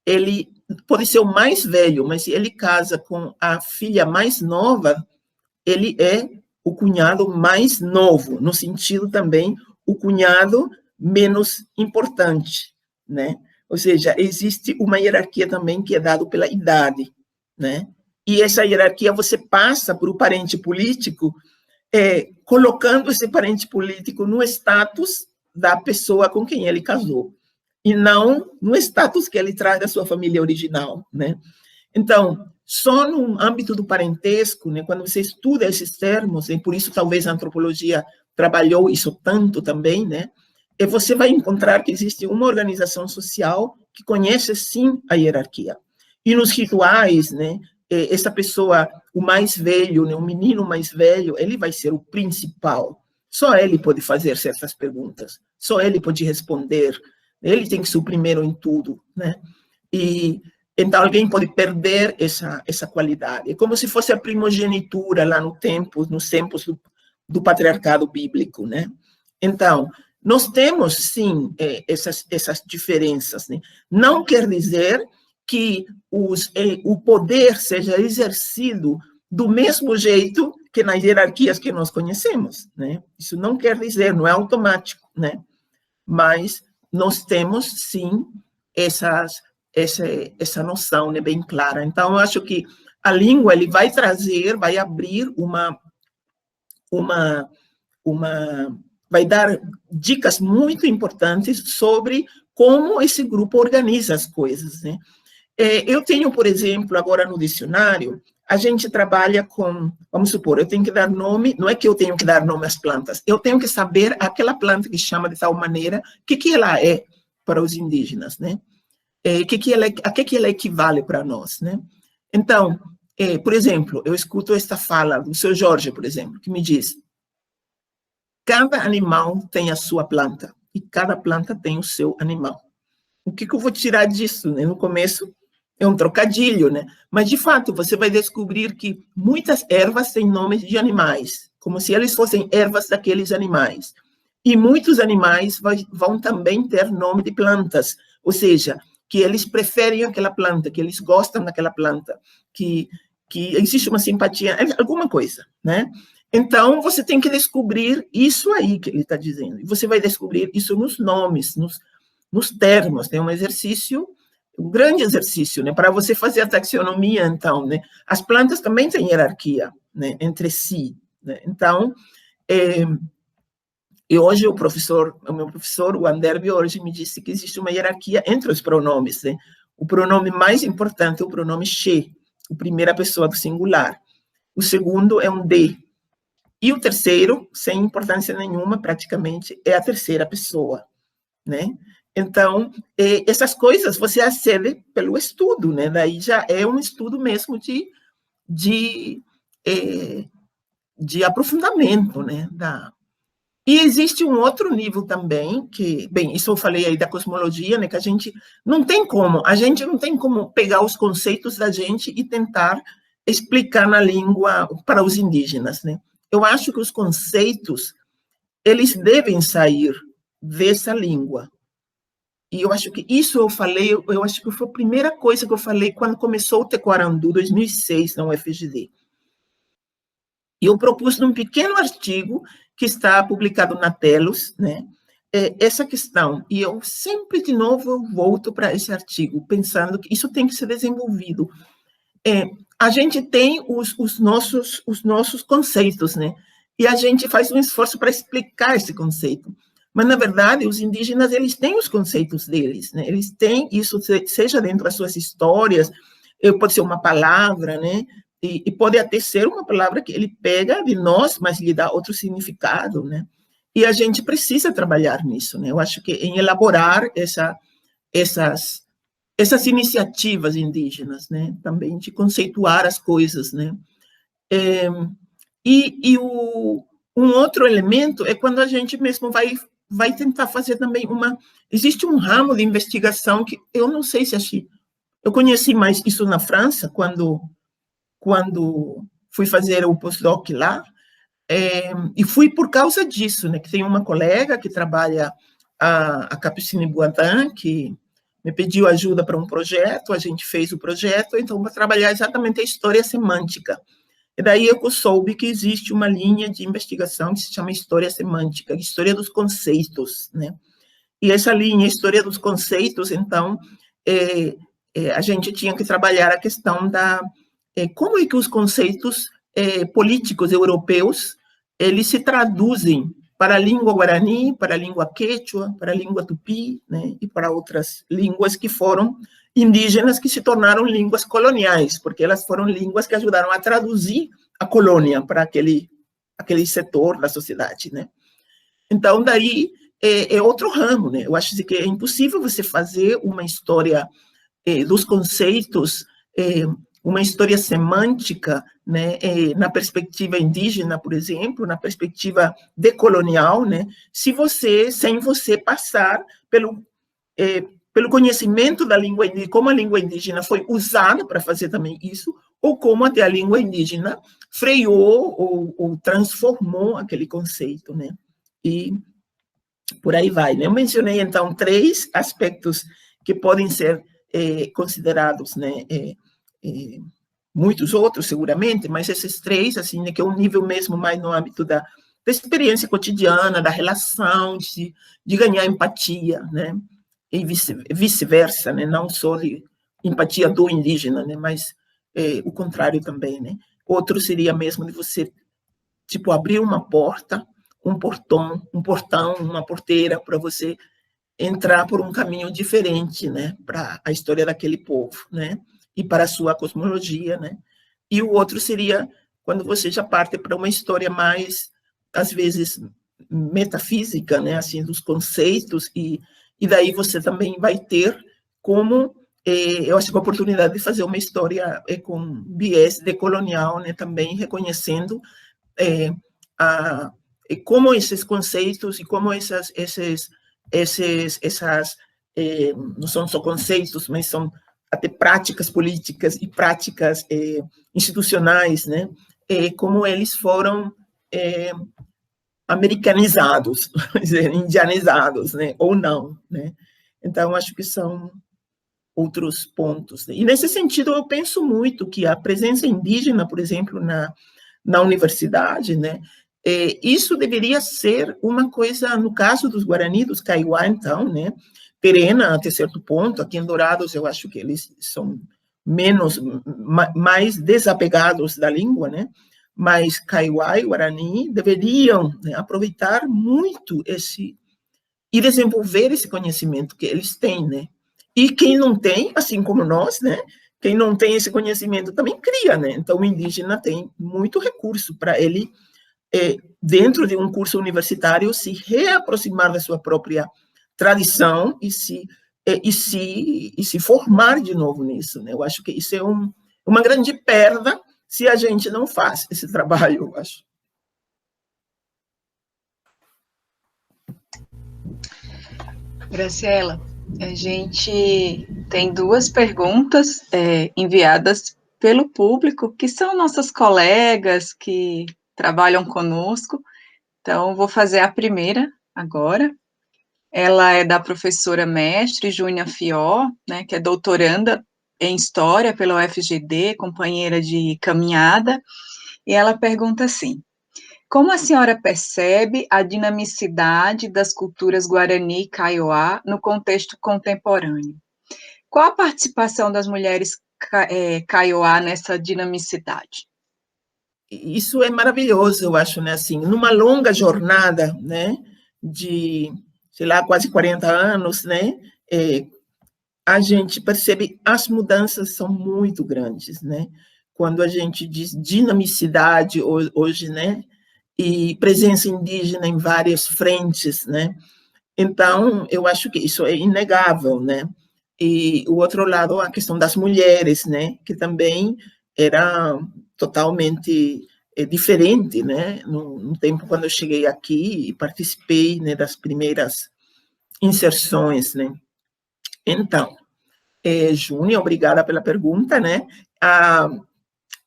ele pode ser o mais velho, mas se ele casa com a filha mais nova, ele é o cunhado mais novo, no sentido também, o cunhado menos importante, né? Ou seja, existe uma hierarquia também que é dada pela idade, né? E essa hierarquia você passa para o parente político, colocando esse parente político no status da pessoa com quem ele casou, e não no status que ele traz da sua família original, né? Então, só no âmbito do parentesco, né, quando você estuda esses termos, e por isso talvez a antropologia trabalhou isso tanto também, né, você vai encontrar que existe uma organização social que conhece, sim, a hierarquia. E nos rituais, né, essa pessoa, o mais velho, né, o menino mais velho, ele vai ser o principal. Só ele pode fazer certas perguntas, só ele pode responder, ele tem que ser o primeiro em tudo, né? E então alguém pode perder essa qualidade. É como se fosse a primogenitura lá nos tempos do patriarcado bíblico, né? Então, nós temos, sim, essas diferenças, né? Não quer dizer que o poder seja exercido do mesmo jeito que nas hierarquias que nós conhecemos, né? Isso não quer dizer, não é automático, né? Mas nós temos, sim, essa noção, né, bem clara. Então, eu acho que a língua ele vai trazer, vai abrir vai dar dicas muito importantes sobre como esse grupo organiza as coisas, né? Eu tenho, por exemplo, agora no dicionário, a gente trabalha com, vamos supor, eu tenho que dar nome, não é que eu tenho que dar nome às plantas, eu tenho que saber aquela planta que chama de tal maneira, o que ela é para os indígenas, né? A que ela equivale para nós, né? Então, por exemplo, eu escuto esta fala do seu Jorge, por exemplo, que me diz: cada animal tem a sua planta e cada planta tem o seu animal. O que eu vou tirar disso, né? No começo é um trocadilho, né? Mas de fato você vai descobrir que muitas ervas têm nomes de animais, como se eles fossem ervas daqueles animais. E muitos animais vão também ter nome de plantas, ou seja, que eles preferem aquela planta, que eles gostam daquela planta, que existe uma simpatia, alguma coisa, né? Então, você tem que descobrir isso aí que ele está dizendo. E você vai descobrir isso nos nomes, nos termos. Tem um exercício, um grande exercício, né? Para você fazer a taxonomia, então, né? As plantas também têm hierarquia, né? Entre si, né? Então, e hoje o meu professor, o Anderby, hoje me disse que existe uma hierarquia entre os pronomes, né? O pronome mais importante é o pronome she, a primeira pessoa do singular. O segundo é um de. E o terceiro, sem importância nenhuma, praticamente, é a terceira pessoa, né? Então, essas coisas você acede pelo estudo, né? Daí já é um estudo mesmo de aprofundamento, né? E existe um outro nível também, que, bem, isso eu falei aí da cosmologia, né, que a gente não tem como pegar os conceitos da gente e tentar explicar na língua para os indígenas, né? Eu acho que os conceitos, eles devem sair dessa língua. E eu acho que isso eu acho que foi a primeira coisa que eu falei quando começou o Tecoarandu, 2006, na UFGD. E eu propus num pequeno artigo que está publicado na Telos, né, essa questão. E eu sempre, de novo, eu volto para esse artigo, pensando que isso tem que ser desenvolvido. A gente tem os nossos conceitos, né, e a gente faz um esforço para explicar esse conceito. Mas, na verdade, os indígenas, eles têm os conceitos deles, né, eles têm isso, seja dentro das suas histórias, pode ser uma palavra, né, e pode até ser uma palavra que ele pega de nós, mas lhe dá outro significado, né? E a gente precisa trabalhar nisso, né? Eu acho que em elaborar essas iniciativas indígenas, né? Também de conceituar as coisas, né? Um outro elemento é quando a gente mesmo vai tentar fazer também existe um ramo de investigação que eu não sei se eu conheci mais isso na França, quando fui fazer o postdoc lá, e fui por causa disso, né, que tem uma colega que trabalha, a Capucine Boisdin, que me pediu ajuda para um projeto, a gente fez o projeto, então vou trabalhar exatamente a história semântica. E daí eu soube que existe uma linha de investigação que se chama história semântica, história dos conceitos, né? E essa linha, História dos Conceitos, então, a gente tinha que trabalhar a questão da como é que os conceitos políticos europeus eles se traduzem para a língua guarani, para a língua quechua, para a língua tupi, né, e para outras línguas que foram indígenas que se tornaram línguas coloniais, porque elas foram línguas que ajudaram a traduzir a colônia para aquele setor da sociedade, né? Então, daí é outro ramo, né? Eu acho que é impossível você fazer uma história dos conceitos, uma história semântica, né, na perspectiva indígena, por exemplo, na perspectiva decolonial, né, sem você passar pelo conhecimento da língua indígena, como a língua indígena foi usada para fazer também isso, ou como até a língua indígena freou ou transformou aquele conceito, né? E por aí vai, né? Eu mencionei, então, 3 aspectos que podem ser considerados, né, muitos outros, seguramente, mas esses 3, assim, né, que é um nível mesmo mais no âmbito da experiência cotidiana, da relação, de ganhar empatia, né, e vice-versa, né, não só de empatia do indígena, né, mas o contrário também, né. Outro seria mesmo de você, tipo, abrir uma porta, um portão, uma porteira, para você entrar por um caminho diferente, né, para a história daquele povo, né, e para a sua cosmologia, né. E o outro seria quando você já parte para uma história mais, às vezes, metafísica, né, assim, dos conceitos, e daí você também vai ter como, eu acho que a oportunidade de fazer uma história com viés decolonial, né, também reconhecendo como esses conceitos e como essas não são só conceitos, mas são até práticas políticas e práticas institucionais, né? Como eles foram americanizados, indianizados, né? Ou não, né? Então, acho que são outros pontos. E, nesse sentido, eu penso muito que a presença indígena, por exemplo, na universidade, né? Isso deveria ser uma coisa, no caso dos Guarani, dos Kaiowá, então, né, perena até certo ponto. Aqui em Dourados eu acho que eles são mais desapegados da língua, né, mas Kaiowá e Guarani deveriam, né, aproveitar muito e desenvolver esse conhecimento que eles têm, né, e quem não tem, assim como nós, né, quem não tem esse conhecimento também cria, né, então o indígena tem muito recurso para ele, dentro de um curso universitário, se reaproximar da sua própria tradição e se formar de novo nisso, né? Eu acho que isso é uma grande perda se a gente não faz esse trabalho, eu acho. Graciela, a gente tem 2 perguntas enviadas pelo público, que são nossas colegas que trabalham conosco. Então, vou fazer a primeira agora. Ela é da professora mestre Júnia Fió, né, que é doutoranda em História pela UFGD, companheira de caminhada, e ela pergunta assim: como a senhora percebe a dinamicidade das culturas Guarani e Kaiowá no contexto contemporâneo? Qual a participação das mulheres Kaiowá nessa dinamicidade? Isso é maravilhoso, eu acho, né? Assim, numa longa jornada, né, de, sei lá, quase 40 anos, né, a gente percebe as mudanças são muito grandes, né? Quando a gente diz dinamicidade hoje, né, e presença indígena em várias frentes, né? Então, eu acho que isso é inegável, né? E o outro lado, a questão das mulheres, né, que também era totalmente diferente, né? No tempo quando eu cheguei aqui e participei, né, das primeiras inserções, né? Então, Júnia, obrigada pela pergunta, né?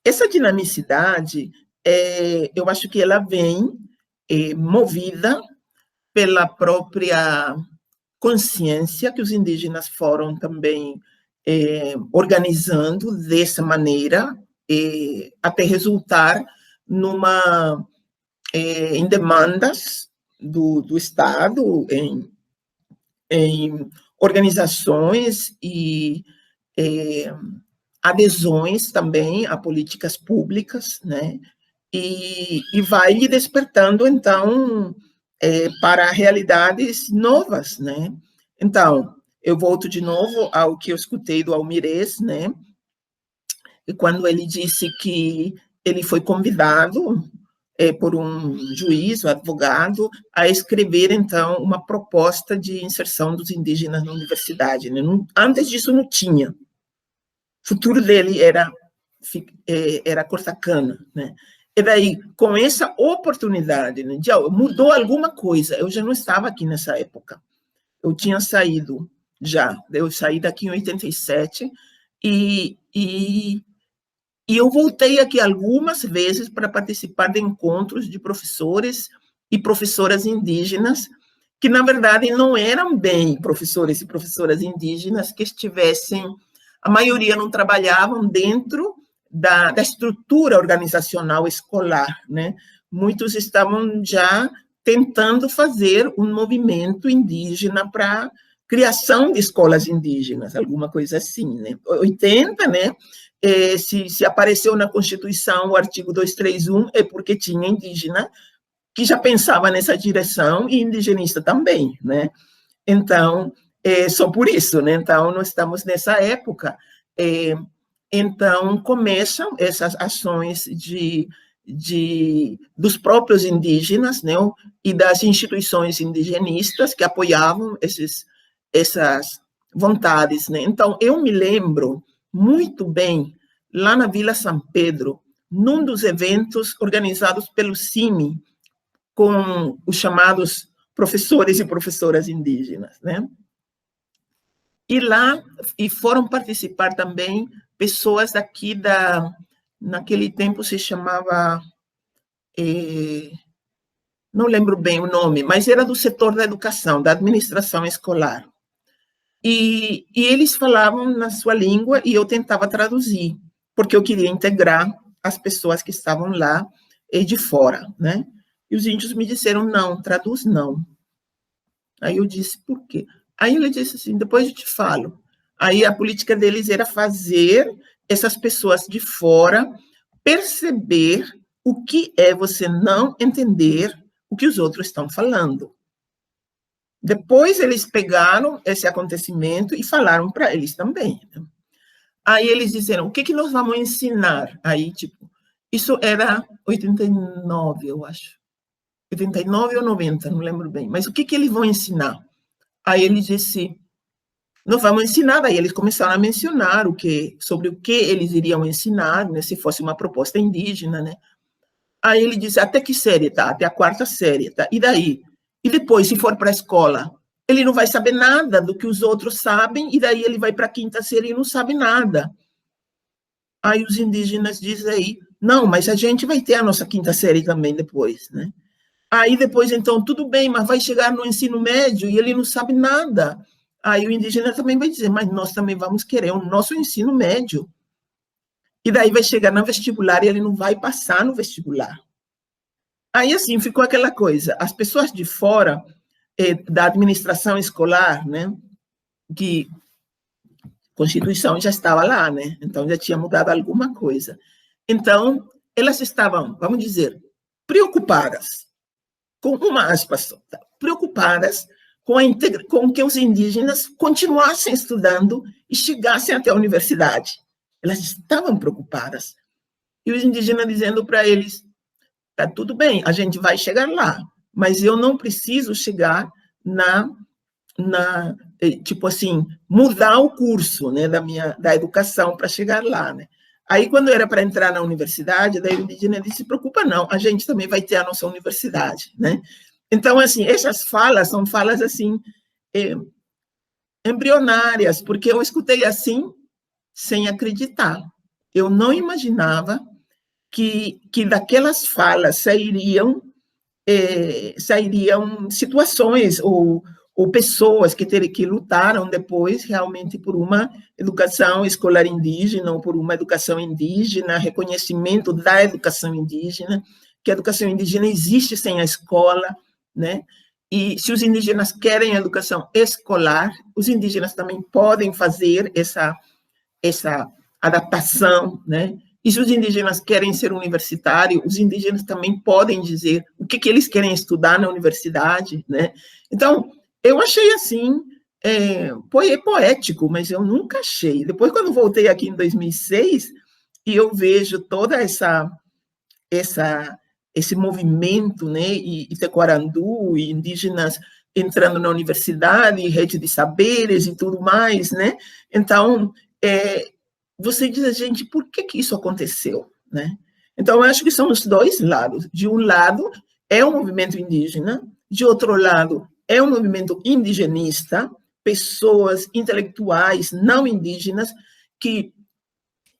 Essa dinamicidade, eu acho que ela vem movida pela própria consciência que os indígenas foram também organizando dessa maneira, até resultar em demandas do Estado, em em organizações e adesões também a políticas públicas, né? E vai lhe despertando, então, para realidades novas, né? Então, eu volto de novo ao que eu escutei do Almirez, né? E quando ele disse que ele foi convidado por um juiz, um advogado, a escrever, então, uma proposta de inserção dos indígenas na universidade, né? Antes disso, não tinha. O futuro dele era cortar cana, né? E daí, com essa oportunidade, né, mudou alguma coisa. Eu já não estava aqui nessa época. Eu tinha saído já. Eu saí daqui em 87 e eu voltei aqui algumas vezes para participar de encontros de professores e professoras indígenas, que, na verdade, não eram bem professores e professoras indígenas que estivessem... A maioria não trabalhavam dentro da estrutura organizacional escolar, né? Muitos estavam já tentando fazer um movimento indígena para criação de escolas indígenas, alguma coisa assim, né? 80, né? Se apareceu na Constituição o artigo 231, é porque tinha indígena que já pensava nessa direção e indigenista também, né? Então, só por isso, né? Então, nós estamos nessa época. Então, começam essas ações dos próprios indígenas, né? E das instituições indigenistas que apoiavam essas vontades, né? Então, eu me lembro muito bem, lá na Vila São Pedro, num dos eventos organizados pelo CIMI, com os chamados professores e professoras indígenas, né? E lá foram participar também pessoas daqui naquele tempo se chamava, não lembro bem o nome, mas era do setor da educação, da administração escolar. E eles falavam na sua língua e eu tentava traduzir, porque eu queria integrar as pessoas que estavam lá de fora, né? E os índios me disseram, não, traduz não. Aí eu disse, por quê? Aí ele disse assim, depois eu te falo. Aí a política deles era fazer essas pessoas de fora perceber o que é você não entender o que os outros estão falando. Depois eles pegaram esse acontecimento e falaram para eles também. Aí eles disseram, o que nós vamos ensinar? Aí, tipo, isso era 89, eu acho. 89 ou 90, não lembro bem. Mas o que eles vão ensinar? Aí ele disse, nós vamos ensinar. Aí eles começaram a mencionar sobre o que eles iriam ensinar, né, se fosse uma proposta indígena, né? Aí ele disse, até que série, tá? Até a 4ª série, tá? E daí? E depois, se for para a escola, ele não vai saber nada do que os outros sabem, e daí ele vai para a 5ª série e não sabe nada. Aí os indígenas dizem aí, não, mas a gente vai ter a nossa 5ª série também depois, né? Aí depois, então, tudo bem, mas vai chegar no ensino médio e ele não sabe nada. Aí o indígena também vai dizer, mas nós também vamos querer o nosso ensino médio. E daí vai chegar no vestibular e ele não vai passar no vestibular. Aí, assim, ficou aquela coisa, as pessoas de fora da administração escolar, né, que a Constituição já estava lá, né, então já tinha mudado alguma coisa. Então, elas estavam, vamos dizer, preocupadas, com uma aspas, preocupadas com que os indígenas continuassem estudando e chegassem até a universidade. Elas estavam preocupadas. E os indígenas dizendo para eles, tá tudo bem, a gente vai chegar lá, mas eu não preciso chegar tipo assim, mudar o curso, né, da educação para chegar lá, né? Aí, quando era para entrar na universidade, daí o indígena disse, se preocupa não, a gente também vai ter a nossa universidade, né? Então, assim, essas falas são falas, assim, embrionárias, porque eu escutei assim, sem acreditar. Eu não imaginava que daquelas falas sairiam situações ou pessoas que lutaram depois realmente por uma educação escolar indígena ou por uma educação indígena, reconhecimento da educação indígena, que a educação indígena existe sem a escola, né? E se os indígenas querem educação escolar, os indígenas também podem fazer essa adaptação, né? E se os indígenas querem ser universitários, os indígenas também podem dizer o que eles querem estudar na universidade, né? Então, eu achei assim, poético, mas eu nunca achei. Depois, quando voltei aqui em 2006, e eu vejo toda esse movimento, né, e Itequarandu, e indígenas entrando na universidade, rede de saberes e tudo mais, né? Então, você diz, gente, por que isso aconteceu, né? Então, eu acho que são os dois lados. De um lado, é um movimento indígena, de outro lado, é um movimento indigenista, pessoas intelectuais não indígenas que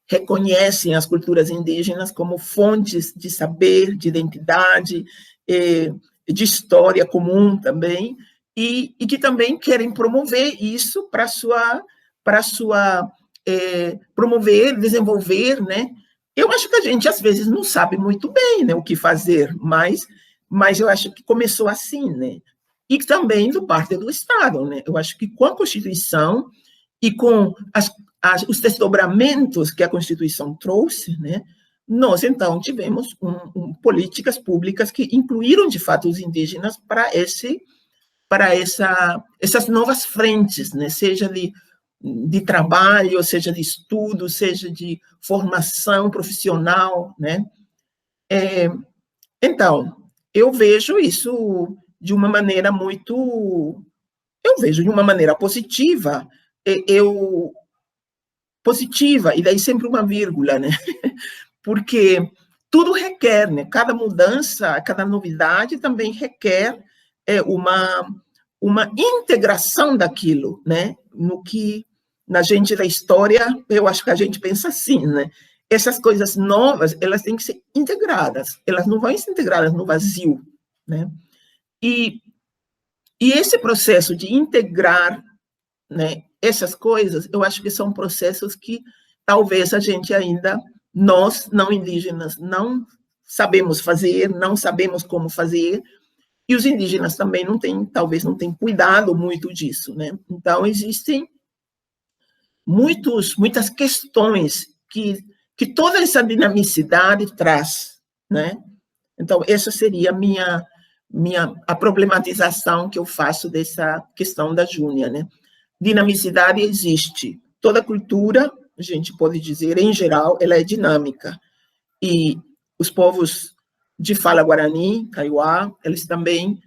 reconhecem as culturas indígenas como fontes de saber, de identidade, de história comum também, e que também querem promover isso para promover, desenvolver, né? Eu acho que a gente, às vezes, não sabe muito bem, né, o que fazer, mas eu acho que começou assim, né? E também do parte do Estado, né? Eu acho que com a Constituição e com os desdobramentos que a Constituição trouxe, né, nós, então, tivemos políticas públicas que incluíram, de fato, os indígenas para essas novas frentes, né, seja de trabalho, seja de estudo, seja de formação profissional, né? Então, eu vejo isso de uma maneira positiva, positiva, e daí sempre uma vírgula, né? Porque tudo requer, né? Cada mudança, cada novidade também requer uma integração daquilo, né? No que, na gente da história, eu acho que a gente pensa assim, né? Essas coisas novas, elas têm que ser integradas, elas não vão ser integradas no vazio, né? E esse processo de integrar, né, essas coisas, eu acho que são processos que talvez a gente ainda, nós, não indígenas, não sabemos fazer, não sabemos como fazer, e os indígenas também talvez não tenham cuidado muito disso, né? Então, existem muitas questões que toda essa dinamicidade traz, né? Então, essa seria a problematização que eu faço dessa questão da Júnia, né? Dinamicidade existe. Toda cultura, a gente pode dizer, em geral, ela é dinâmica. E os povos de fala guarani, kaiowá, eles também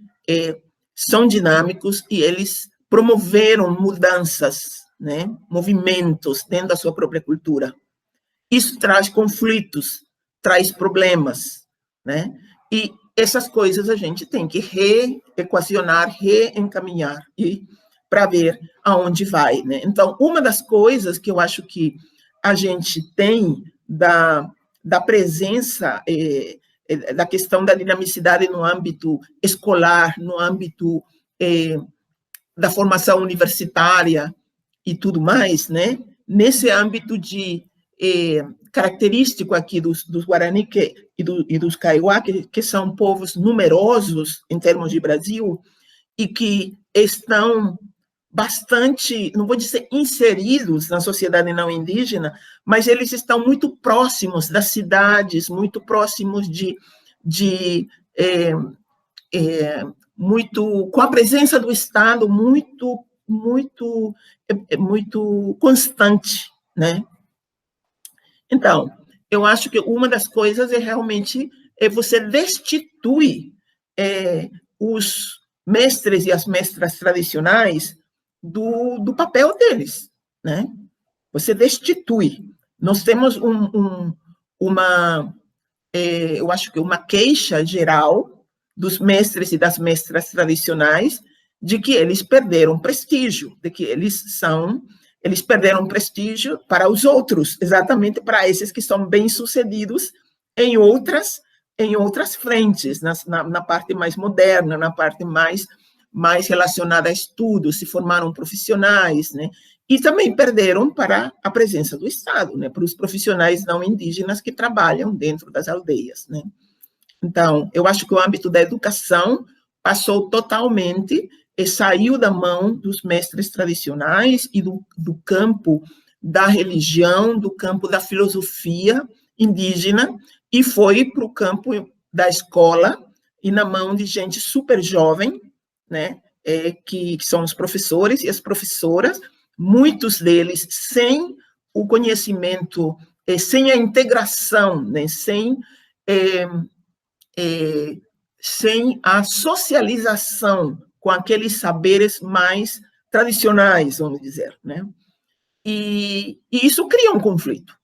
são dinâmicos e eles promoveram mudanças, né? Movimentos dentro da sua própria cultura. Isso traz conflitos, traz problemas, né? E essas coisas a gente tem que reequacionar, reencaminhar para ver aonde vai, né? Então, uma das coisas que eu acho que a gente tem da presença da questão da dinamicidade no âmbito escolar, no âmbito da formação universitária e tudo mais, né? Nesse âmbito característico aqui dos Guarani e dos Kaiowá, que são povos numerosos em termos de Brasil e que estão bastante, não vou dizer inseridos na sociedade não indígena, mas eles estão muito próximos das cidades, muito próximos muito com a presença do Estado muito constante, né? Então, eu acho que uma das coisas é realmente você destituir os mestres e as mestras tradicionais do papel deles, né? Você destitui. Nós temos eu acho que uma queixa geral dos mestres e das mestras tradicionais de que eles perderam prestígio, de que eles perderam prestígio para os outros, exatamente para esses que são bem-sucedidos em outras frentes, na parte mais moderna, na parte mais relacionada a estudos, se formaram profissionais, né? E também perderam para a presença do Estado, né? Para os profissionais não indígenas que trabalham dentro das aldeias, né? Então, eu acho que o âmbito da educação, passou totalmente, saiu da mão dos mestres tradicionais e do campo da religião, do campo da filosofia indígena, e foi para o campo da escola e na mão de gente super jovem, né, que são os professores e as professoras, muitos deles sem o conhecimento, sem a integração, né, sem a socialização com aqueles saberes mais tradicionais, vamos dizer, né? E isso cria um conflito.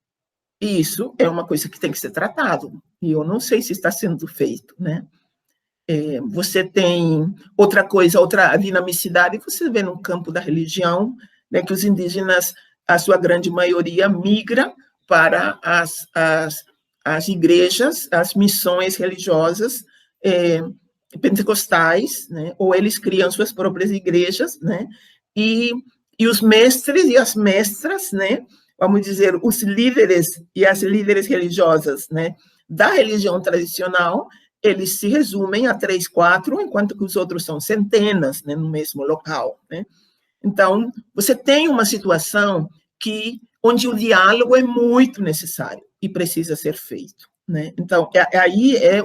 E isso é uma coisa que tem que ser tratado. E eu não sei se está sendo feito, né? Você tem outra coisa, outra dinamicidade, você vê no campo da religião, né, que os indígenas, a sua grande maioria, migra para as igrejas, as missões religiosas pentecostais, né, ou eles criam suas próprias igrejas, né, e os mestres e as mestras, né, vamos dizer, os líderes e as líderes religiosas, né, da religião tradicional, eles se resumem a 3, 4, enquanto que os outros são centenas, né, no mesmo local, né. Então, você tem uma situação onde o diálogo é muito necessário e precisa ser feito, né. Então, aí é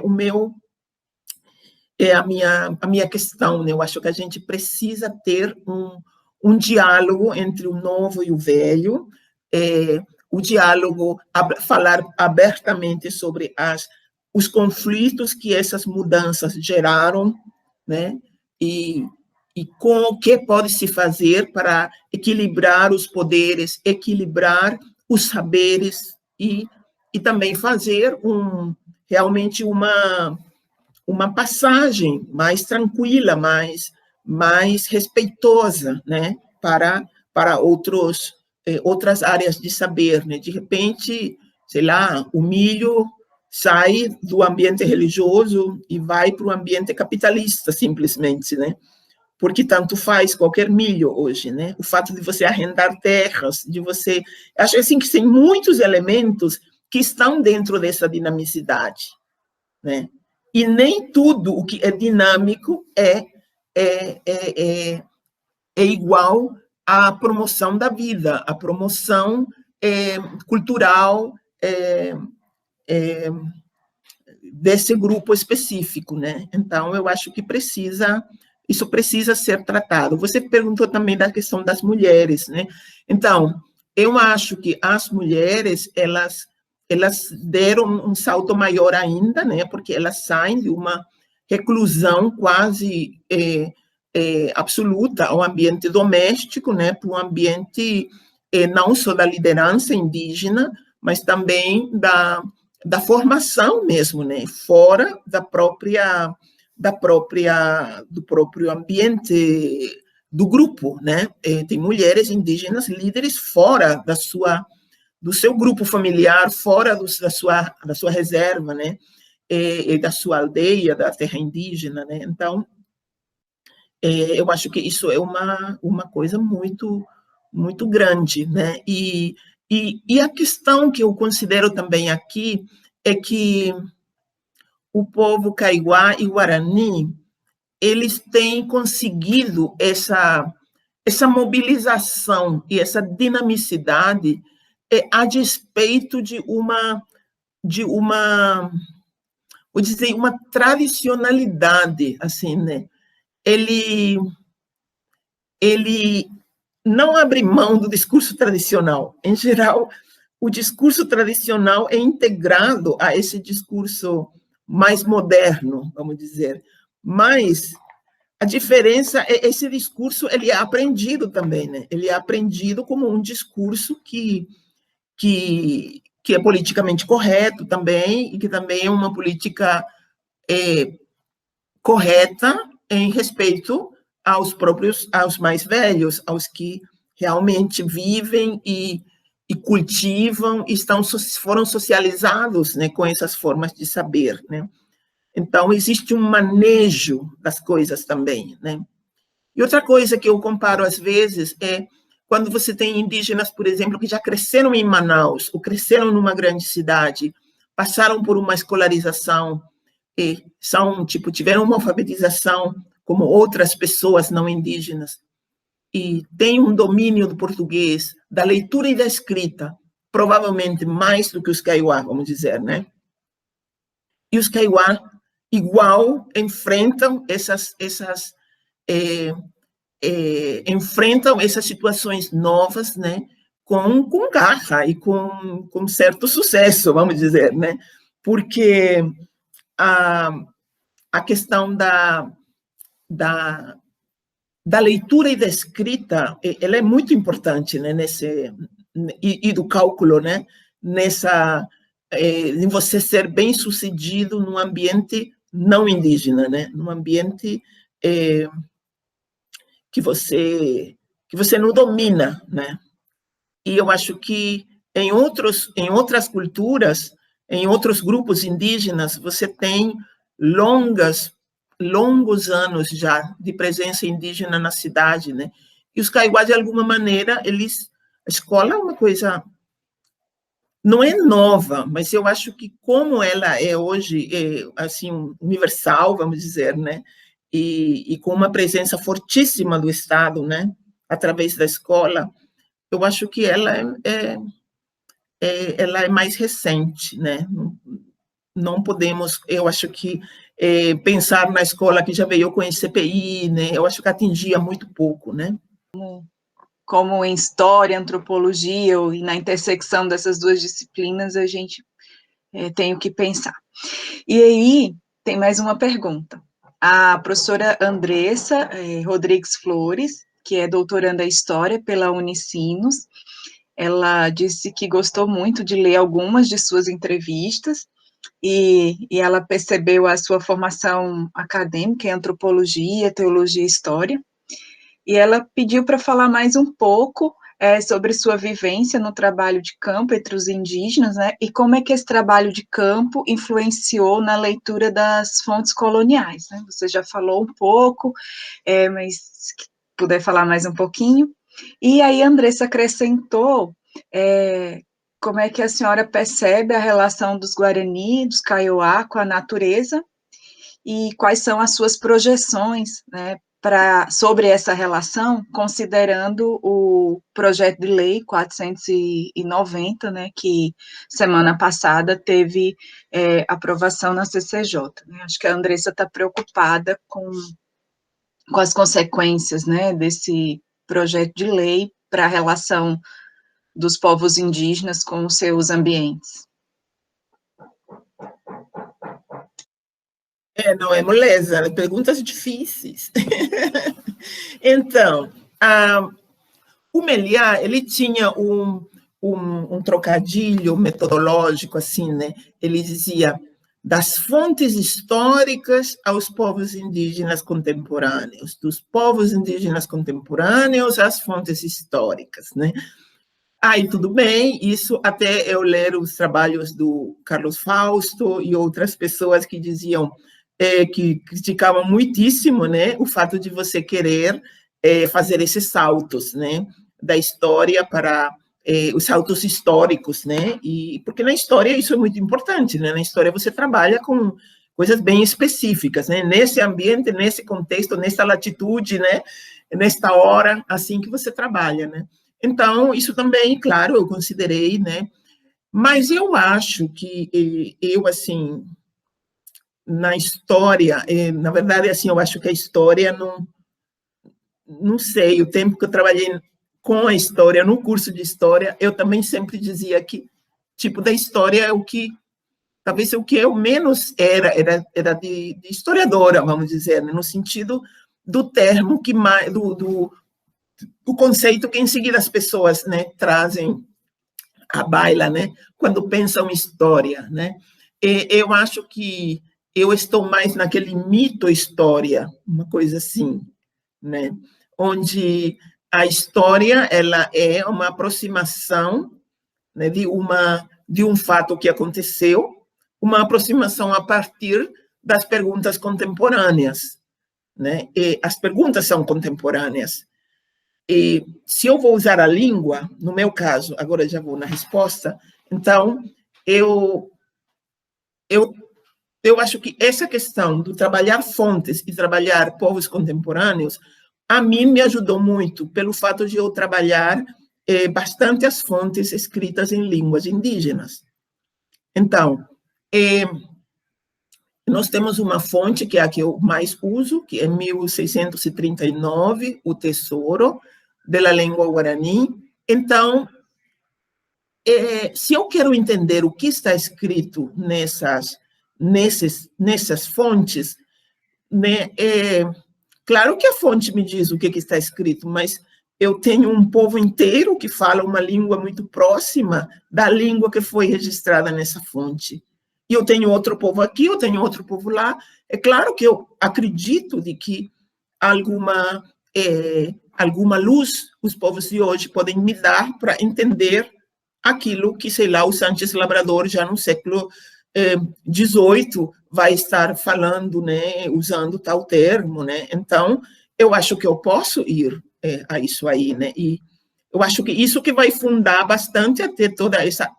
a minha questão, né? Eu acho que a gente precisa ter um diálogo entre o novo e o velho, o diálogo, falar abertamente sobre os conflitos que essas mudanças geraram, né? E com o que pode se fazer para equilibrar os poderes, equilibrar os saberes e também fazer realmente uma passagem mais tranquila, mais respeitosa, né, para outras áreas de saber, né? De repente, sei lá, o milho sai do ambiente religioso e vai para o ambiente capitalista, simplesmente, né? Porque tanto faz qualquer milho hoje, né? O fato de você arrendar terras, acho assim que tem muitos elementos que estão dentro dessa dinamicidade, né? E nem tudo o que é dinâmico é igual à promoção da vida, à promoção cultural desse grupo específico, né? Então, eu acho que isso precisa ser tratado. Você perguntou também da questão das mulheres, né? Então, eu acho que as mulheres, elas deram um salto maior ainda, né? Porque elas saem de uma reclusão quase absoluta ao ambiente doméstico, né? Para um ambiente não só da liderança indígena, mas também da formação mesmo, né? Fora do próprio ambiente do grupo, né? Tem mulheres indígenas líderes fora do seu grupo familiar, fora da sua reserva, né? E da sua aldeia, da terra indígena, né? Então, eu acho que isso é uma coisa muito, muito grande, né? E a questão que eu considero também aqui é que o povo Kaiowá e Guarani, eles têm conseguido essa mobilização e essa dinamicidade a despeito de uma vou dizer, uma tradicionalidade, assim, né? Ele não abre mão do discurso tradicional. Em geral, o discurso tradicional é integrado a esse discurso mais moderno, vamos dizer. Mas a diferença é esse discurso, ele é aprendido também, né? Ele é aprendido como um discurso que é politicamente correto também, e que também é uma política correta em respeito aos mais velhos, aos que realmente vivem e cultivam, foram socializados, né, com essas formas de saber, né? Então, existe um manejo das coisas também, né? E outra coisa que eu comparo às vezes é quando você tem indígenas, por exemplo, que já cresceram em Manaus, ou cresceram numa grande cidade, passaram por uma escolarização tiveram uma alfabetização como outras pessoas não indígenas, e têm um domínio do português, da leitura e da escrita, provavelmente mais do que os Kaiowá, vamos dizer, né? E os Kaiowá, igual, enfrentam essas situações novas, né? Com garra e com certo sucesso, vamos dizer, né? Porque a questão da leitura e da escrita, ela é muito importante, né, e do cálculo, né, em você ser bem-sucedido num ambiente não indígena, né, num ambiente que você não domina, né. E eu acho que em outras culturas, em outros grupos indígenas, você tem longos anos já de presença indígena na cidade, né? E os Kaiowá, de alguma maneira, a escola é uma coisa, não é nova, mas eu acho que como ela é hoje, assim, universal, vamos dizer, né? E com uma presença fortíssima do Estado, né? Através da escola, eu acho que ela é mais recente, né? Não podemos, eu acho que pensar na escola que já veio com esse CPI, né? Eu acho que atingia muito pouco, né? Como em história, antropologia, e na intersecção dessas duas disciplinas, a gente tem o que pensar. E aí, tem mais uma pergunta. A professora Andressa Rodrigues Flores, que é doutoranda em História pela Unicinos, ela disse que gostou muito de ler algumas de suas entrevistas, e ela percebeu a sua formação acadêmica em antropologia, teologia e história, e ela pediu para falar mais um pouco sobre sua vivência no trabalho de campo entre os indígenas, né, e como é que esse trabalho de campo influenciou na leitura das fontes coloniais, né? Você já falou um pouco, mas se puder falar mais um pouquinho. E aí a Andressa acrescentou como é que a senhora percebe a relação dos Guarani, dos Kaiowá com a natureza, e quais são as suas projeções, né, sobre essa relação, considerando o projeto de lei 490, né, que semana passada teve aprovação na CCJ. Né? Acho que a Andressa está preocupada com as consequências, né, desse projeto de lei para a relação dos povos indígenas com os seus ambientes. Não é moleza, perguntas difíceis. Então, o Meliá, ele tinha um trocadilho metodológico, assim, né? Ele dizia das fontes históricas aos povos indígenas contemporâneos, dos povos indígenas contemporâneos às fontes históricas, né? Aí, tudo bem, isso até eu ler os trabalhos do Carlos Fausto e outras pessoas que diziam, que criticavam muitíssimo, né, o fato de você querer fazer esses saltos, né, da história para os saltos históricos, né, e porque na história isso é muito importante, né, na história você trabalha com coisas bem específicas, né, nesse ambiente, nesse contexto, nessa latitude, né, nesta hora, assim que você trabalha, né. Então, isso também, claro, eu considerei, né? Mas eu acho que assim, na história, na verdade, assim, eu acho que a história não sei, o tempo que eu trabalhei com a história, no curso de história, eu também sempre dizia que, tipo, da história é o que, talvez o que eu menos era de historiadora, vamos dizer, né? No sentido do termo que mais, o conceito que em seguida as pessoas, né, trazem à baila, né, quando pensam em história, né. Eu acho que eu estou mais naquele mito-história, uma coisa assim, né, onde a história ela é uma aproximação, né, de um fato que aconteceu, uma aproximação a partir das perguntas contemporâneas, né. E as perguntas são contemporâneas. E se eu vou usar a língua, no meu caso, agora já vou na resposta, então, eu eu acho que essa questão do trabalhar fontes e trabalhar povos contemporâneos, a mim me ajudou muito, pelo fato de eu trabalhar bastante as fontes escritas em línguas indígenas. Então, nós temos uma fonte, que é a que eu mais uso, que é 1639, o Tesouro da Língua Guarani. Então, se eu quero entender o que está escrito nessas fontes, né, claro que a fonte me diz o que está escrito, mas eu tenho um povo inteiro que fala uma língua muito próxima da língua que foi registrada nessa fonte. E eu tenho outro povo aqui, eu tenho outro povo lá. É claro que eu acredito de que alguma luz os povos de hoje podem me dar para entender aquilo que, sei lá, o Sánchez Labrador, já no século XVIII, vai estar falando, né, usando tal termo, né? Então, eu acho que eu posso ir a isso aí, né? E eu acho que isso que vai fundar bastante até toda essa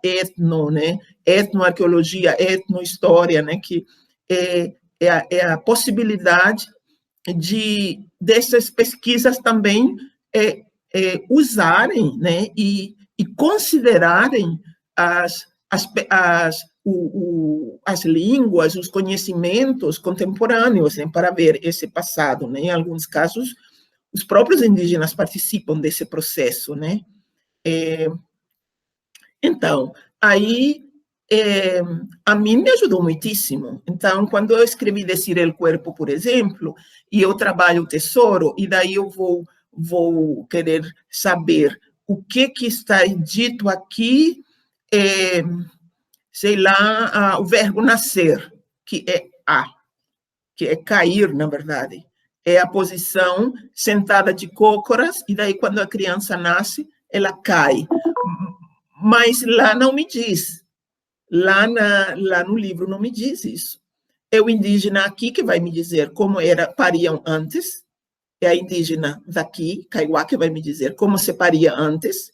etnoarqueologia, etnohistória, né? Que é a possibilidade dessas pesquisas também usarem, né? E considerarem as línguas, os conhecimentos contemporâneos, né, para ver esse passado, né? Em alguns casos, os próprios indígenas participam desse processo, né? Então, aí, a mim me ajudou muitíssimo. Então, quando eu escrevi Decir el Cuerpo, por exemplo, e eu trabalho o tesouro, e daí eu vou querer saber o que está dito aqui, sei lá, o verbo nascer, que é que é cair, na verdade. É a posição sentada de cócoras, e daí, quando a criança nasce, ela cai. Mas lá não me diz. Lá no livro não me diz isso. É o indígena aqui que vai me dizer como pariam antes, é a indígena daqui, Kaiowá, que vai me dizer como se paria antes,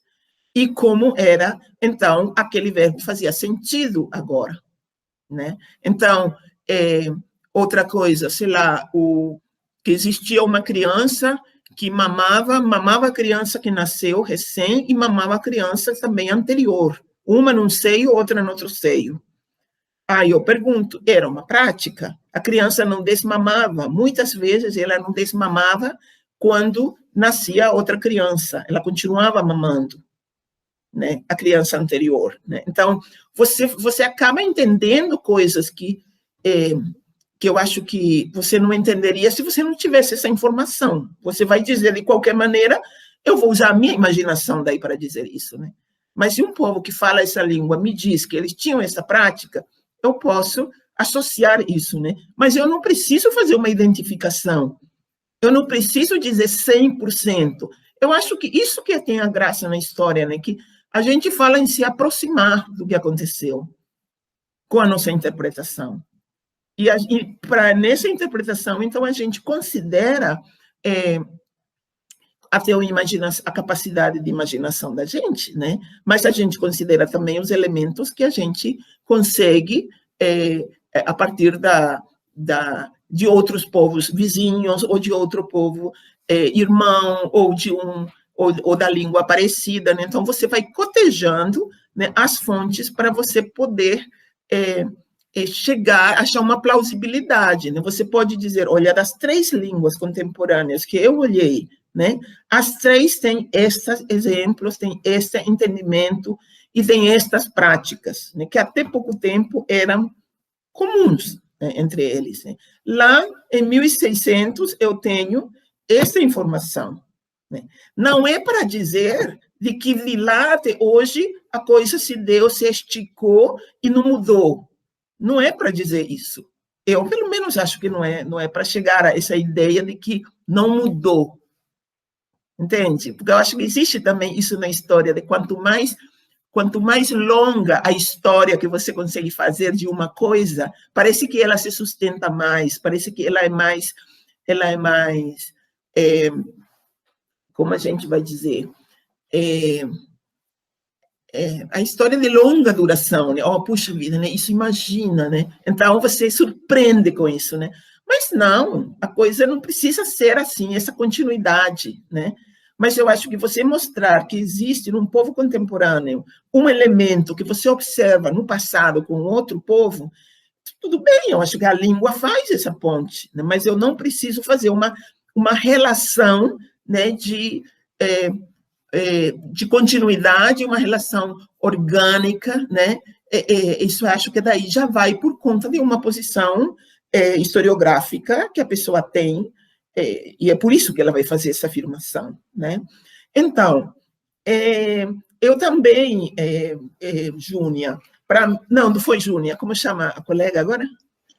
e como era, então, aquele verbo fazia sentido agora, né? Então, outra coisa, sei lá, que existia uma criança que mamava a criança que nasceu recém e mamava a criança também anterior, uma num seio, outra no outro seio. Aí eu pergunto, era uma prática? A criança não desmamava, muitas vezes ela não desmamava quando nascia outra criança, ela continuava mamando, né, a criança anterior, né? Então, você acaba entendendo coisas que eu acho que você não entenderia se você não tivesse essa informação. Você vai dizer de qualquer maneira, eu vou usar a minha imaginação daí para dizer isso, né? Mas se um povo que fala essa língua me diz que eles tinham essa prática, eu posso associar isso, né? Mas eu não preciso fazer uma identificação. Eu não preciso dizer 100%. Eu acho que isso que tem a graça na história, né? Que a gente fala em se aproximar do que aconteceu com a nossa interpretação. E nessa interpretação, então, a gente considera a capacidade de imaginação da gente, né? Mas a gente considera também os elementos que a gente consegue, a partir de outros povos vizinhos, ou de outro povo irmão, ou da língua parecida, né? Então, você vai cotejando, né, as fontes para você poder achar uma plausibilidade, né? Você pode dizer, olha, das 3 línguas contemporâneas que eu olhei, né, as 3 têm estes exemplos, têm este entendimento e têm estas práticas, né, que até pouco tempo eram comuns, né, entre eles, né? Lá, em 1600, eu tenho essa informação, né? Não é para dizer de que de lá até hoje a coisa se deu, se esticou e não mudou. Não é para dizer isso. Eu, pelo menos, acho que não é para chegar a essa ideia de que não mudou. Entende? Porque eu acho que existe também isso na história, de quanto mais longa a história que você consegue fazer de uma coisa, parece que ela se sustenta mais, parece que ela é mais como a gente vai dizer, a história de longa duração, né? Oh, puxa vida, né? Isso imagina, né? Então você surpreende com isso, né? Mas não, a coisa não precisa ser assim, essa continuidade, né? Mas eu acho que você mostrar que existe num povo contemporâneo um elemento que você observa no passado com outro povo, tudo bem, eu acho que a língua faz essa ponte, né? Mas eu não preciso fazer uma relação, né, de continuidade, uma relação orgânica, né? Isso eu acho que daí já vai por conta de uma posição historiográfica que a pessoa tem, e é por isso que ela vai fazer essa afirmação, né? Então, eu também, Júnia, não foi Júnia, como chama a colega agora?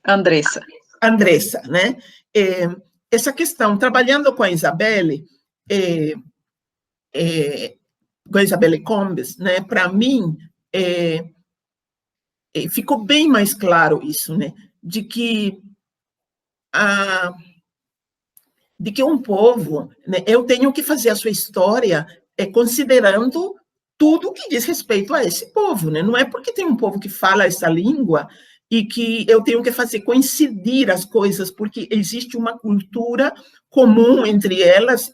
Andressa. Andressa, né? Essa questão, trabalhando com a Isabelle, com a Isabelle Combes, né? Para mim, ficou bem mais claro isso, né? De que um povo, né, eu tenho que fazer a sua história considerando tudo que diz respeito a esse povo, né? Não é porque tem um povo que fala essa língua e que eu tenho que fazer coincidir as coisas, porque existe uma cultura comum entre elas,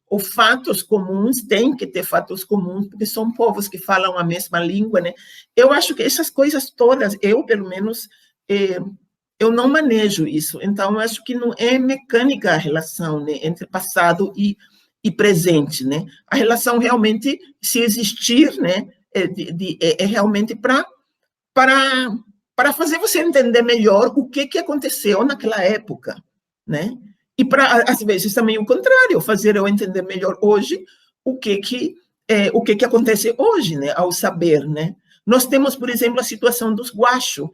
ou fatos comuns, tem que ter fatos comuns, porque são povos que falam a mesma língua, né? Eu acho que essas coisas todas, eu, pelo menos, eu não manejo isso. Então, eu acho que não é mecânica a relação, né, entre passado e presente, né? A relação realmente, se existir, né, é realmente para fazer você entender melhor o que aconteceu naquela época, né? E para, às vezes, também o contrário, fazer eu entender melhor hoje o que acontece hoje, né, ao saber, né? Nós temos, por exemplo, a situação dos guacho,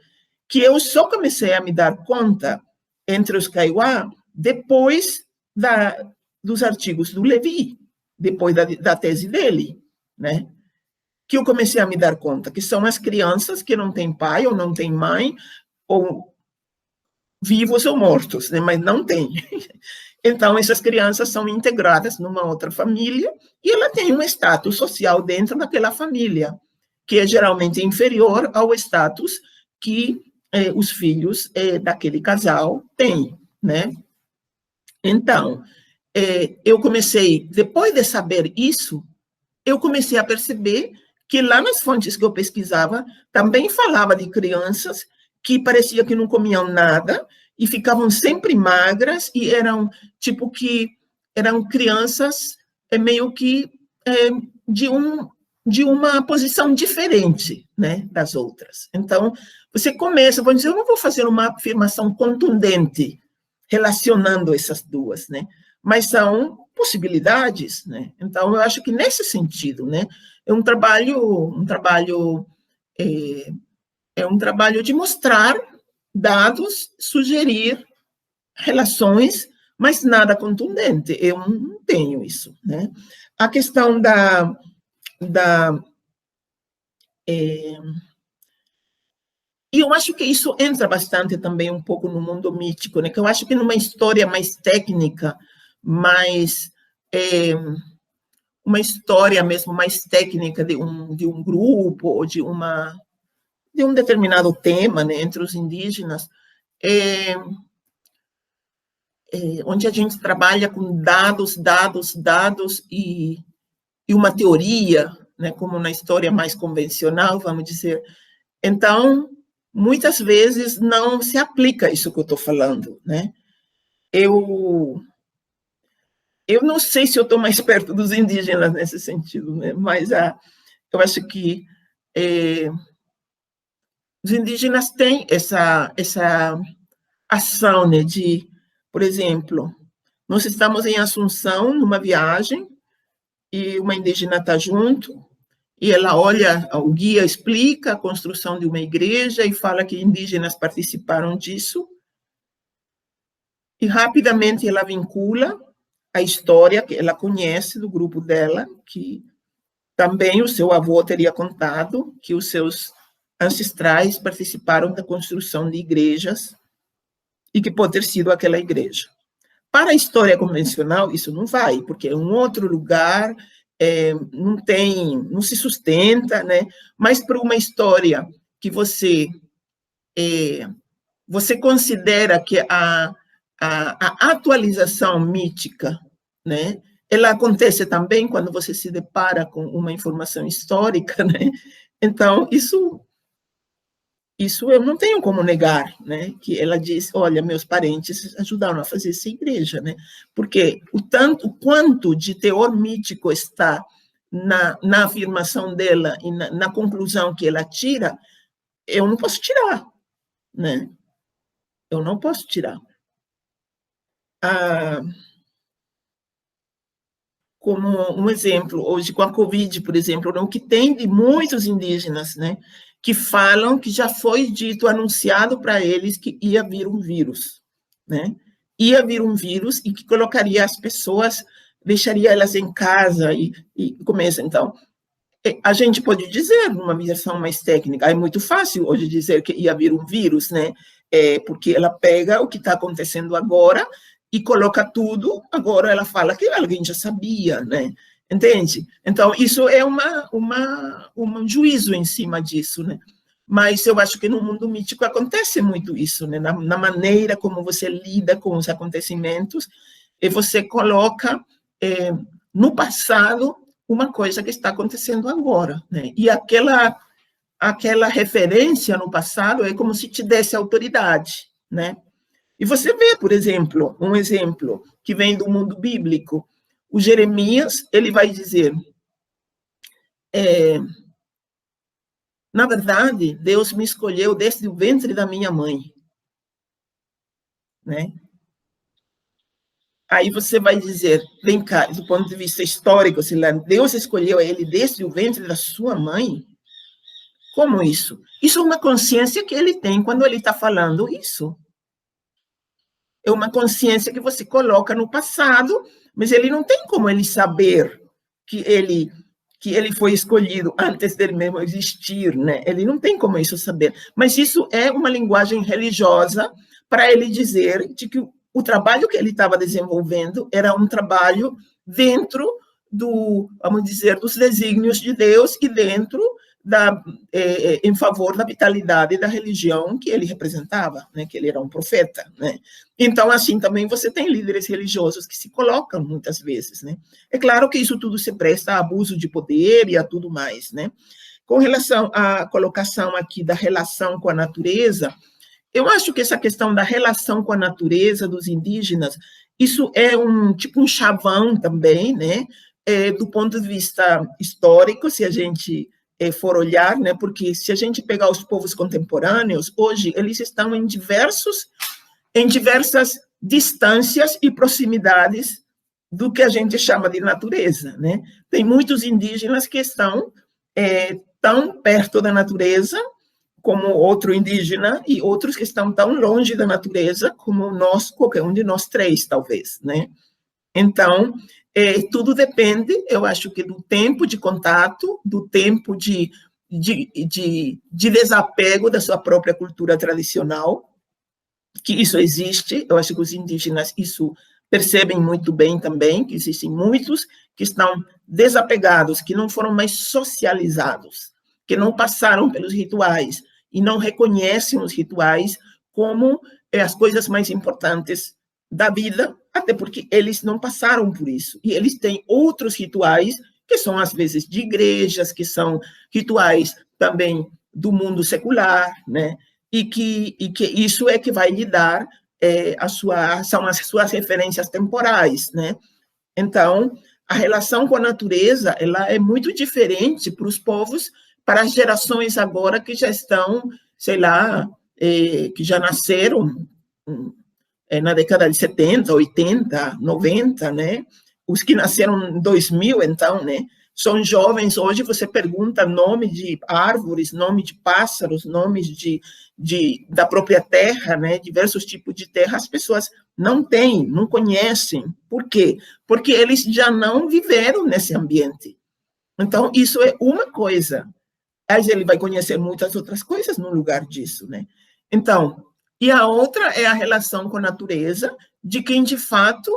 que eu só comecei a me dar conta entre os Kaiowá depois dos artigos do Levi, depois da tese dele, né? Que eu comecei a me dar conta que são as crianças que não têm pai ou não têm mãe, ou vivos ou mortos, né? Mas não têm. Então, essas crianças são integradas numa outra família e ela tem um status social dentro daquela família, que é geralmente inferior ao status que os filhos daquele casal têm, né? Então, eu comecei, depois de saber isso, eu comecei a perceber que lá nas fontes que eu pesquisava, também falava de crianças que parecia que não comiam nada e ficavam sempre magras e eram, tipo, que eram crianças meio que de uma posição diferente, né, das outras. Então, você começa, vamos dizer, eu não vou fazer uma afirmação contundente relacionando essas duas, né, mas são possibilidades, né. Então, eu acho que nesse sentido, né, é um trabalho de mostrar dados, sugerir relações, mas nada contundente. Eu não tenho isso, né. A questão e eu acho que isso entra bastante também um pouco no mundo mítico, né? Que eu acho que numa história mais técnica, mais uma história mesmo mais técnica de um grupo ou de um determinado tema, né, entre os indígenas, onde a gente trabalha com dados e uma teoria, né, como na história mais convencional, vamos dizer. Então, muitas vezes não se aplica isso que eu estou falando, né? Eu não sei se eu estou mais perto dos indígenas nesse sentido, né? Mas eu acho que os indígenas têm essa ação, né, de, por exemplo, nós estamos em Assunção, numa viagem, e uma indígena está junto, e ela olha, o guia explica a construção de uma igreja e fala que indígenas participaram disso, e rapidamente ela vincula a história que ela conhece do grupo dela, que também o seu avô teria contado, que os seus ancestrais participaram da construção de igrejas e que pode ter sido aquela igreja. Para a história convencional, isso não vai, porque é um outro lugar, não se sustenta, né? Mas para uma história que você considera que a atualização mítica, né, ela acontece também quando você se depara com uma informação histórica, né? Então, isso eu não tenho como negar, né? Que ela diz, olha, meus parentes ajudaram a fazer essa igreja, né? Porque o quanto de teor mítico está na afirmação dela e na conclusão que ela tira, eu não posso tirar, né? Eu não posso tirar. Como um exemplo, hoje com a Covid, por exemplo, o que tem de muitos indígenas, né, que falam que já foi dito, anunciado para eles que ia vir um vírus, né? Ia vir um vírus e que colocaria as pessoas, deixaria elas em casa e começa. Então, a gente pode dizer, numa versão mais técnica, é muito fácil hoje dizer que ia vir um vírus, né? Porque ela pega o que está acontecendo agora e coloca tudo, agora ela fala que alguém já sabia, né? Entende? Então, isso é um juízo em cima disso, né? Mas eu acho que no mundo mítico acontece muito isso, né? Na maneira como você lida com os acontecimentos, e você coloca no passado uma coisa que está acontecendo agora, né? E aquela referência no passado é como se te desse autoridade, né? E você vê, por exemplo, um exemplo que vem do mundo bíblico, o Jeremias, ele vai dizer, na verdade, Deus me escolheu desde o ventre da minha mãe, né? Aí você vai dizer, vem cá, do ponto de vista histórico, se Deus escolheu ele desde o ventre da sua mãe? Como isso? Isso é uma consciência que ele tem quando ele está falando isso. É uma consciência que você coloca no passado, mas ele não tem como ele saber que ele foi escolhido antes dele mesmo existir, né? Ele não tem como isso saber. Mas isso é uma linguagem religiosa para ele dizer de que o trabalho que ele estava desenvolvendo era um trabalho dentro vamos dizer, dos desígnios de Deus e dentro em favor da vitalidade da religião que ele representava, né, que ele era um profeta, né? Então, assim, também você tem líderes religiosos que se colocam muitas vezes, né? É claro que isso tudo se presta a abuso de poder e a tudo mais, né? Com relação à colocação aqui da relação com a natureza, eu acho que essa questão da relação com a natureza dos indígenas, isso é um chavão também, né? Do ponto de vista histórico, se a gente for olhar, né? Porque se a gente pegar os povos contemporâneos, hoje eles estão em diversas distâncias e proximidades do que a gente chama de natureza, né? Tem muitos indígenas que estão tão perto da natureza como outro indígena e outros que estão tão longe da natureza como nós, qualquer um de nós três, talvez, né? Então, tudo depende, eu acho que do tempo de contato, do tempo de desapego da sua própria cultura tradicional, que isso existe, eu acho que os indígenas isso percebem muito bem também, que existem muitos que estão desapegados, que não foram mais socializados, que não passaram pelos rituais e não reconhecem os rituais como as coisas mais importantes da vida, até porque eles não passaram por isso. E eles têm outros rituais, que são, às vezes, de igrejas, que são rituais também do mundo secular, né? E que isso é que vai lhe dar são as suas referências temporais, né? Então, a relação com a natureza, ela é muito diferente para os povos, para as gerações agora que já estão, sei lá, que já nasceram na década de 70, 80, 90, né? Os que nasceram em 2000, então, né? São jovens, hoje você pergunta nome de árvores, nome de pássaros, nomes da própria terra, né? Diversos tipos de terra, as pessoas não têm, não conhecem. Por quê? Porque eles já não viveram nesse ambiente. Então, isso é uma coisa. Aí ele vai conhecer muitas outras coisas no lugar disso, né? Então, e a outra é a relação com a natureza, de quem, de fato,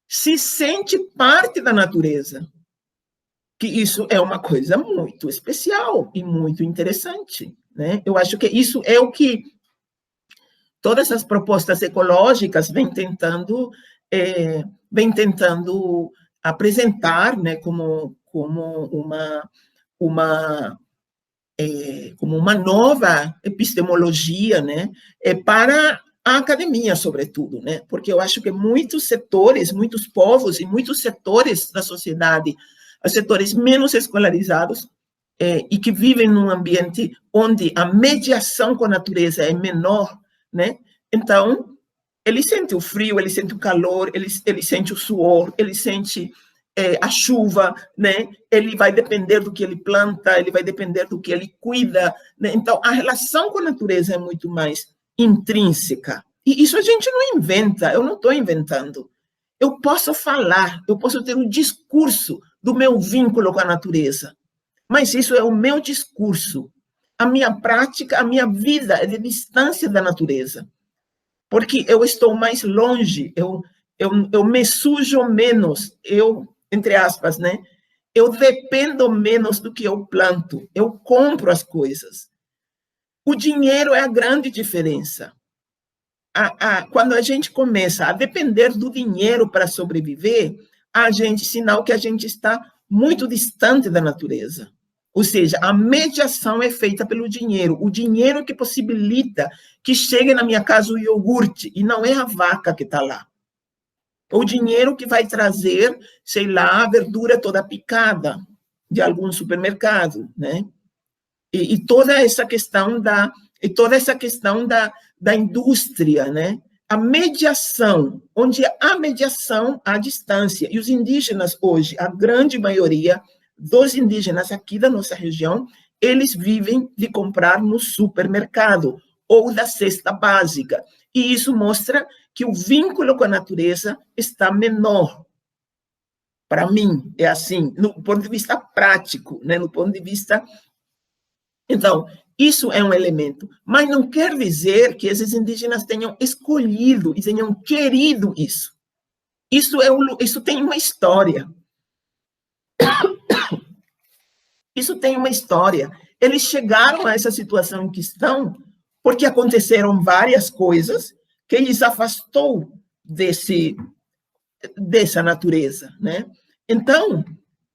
se sente parte da natureza, que isso é uma coisa muito especial e muito interessante, né? Eu acho que isso é o que todas as propostas ecológicas vem tentando apresentar, né, como uma nova epistemologia, né, para a academia, sobretudo, né, porque eu acho que muitos setores, muitos povos e muitos setores da sociedade, os setores menos escolarizados, e que vivem num ambiente onde a mediação com a natureza é menor, né, então ele sente o frio, ele sente o calor, ele sente o suor, ele sente a chuva, né? Ele vai depender do que ele planta, ele vai depender do que ele cuida, né? Então, a relação com a natureza é muito mais intrínseca. E isso a gente não inventa, eu não estou inventando. Eu posso falar, eu posso ter um discurso do meu vínculo com a natureza, mas isso é o meu discurso. A minha prática, a minha vida é de distância da natureza, porque eu estou mais longe, eu me sujo menos, entre aspas, né? Eu dependo menos do que eu planto, eu compro as coisas. O dinheiro é a grande diferença. Quando a gente começa a depender do dinheiro para sobreviver, sinal que a gente está muito distante da natureza. Ou seja, a mediação é feita pelo dinheiro. O dinheiro que possibilita que chegue na minha casa o iogurte, e não é a vaca que está lá. O dinheiro que vai trazer, sei lá, a verdura toda picada de algum supermercado, né? E toda essa questão da indústria, né? A mediação, onde há mediação à distância. E os indígenas hoje, a grande maioria dos indígenas aqui da nossa região, eles vivem de comprar no supermercado ou da cesta básica. E isso mostra que o vínculo com a natureza está menor. Para mim, é assim, no ponto de vista prático, né? No ponto de vista... Então, isso é um elemento, mas não quer dizer que esses indígenas tenham escolhido e tenham querido isso. Isso tem uma história. Isso tem uma história. Eles chegaram a essa situação em que estão porque aconteceram várias coisas que lhes afastou dessa natureza, né? Então,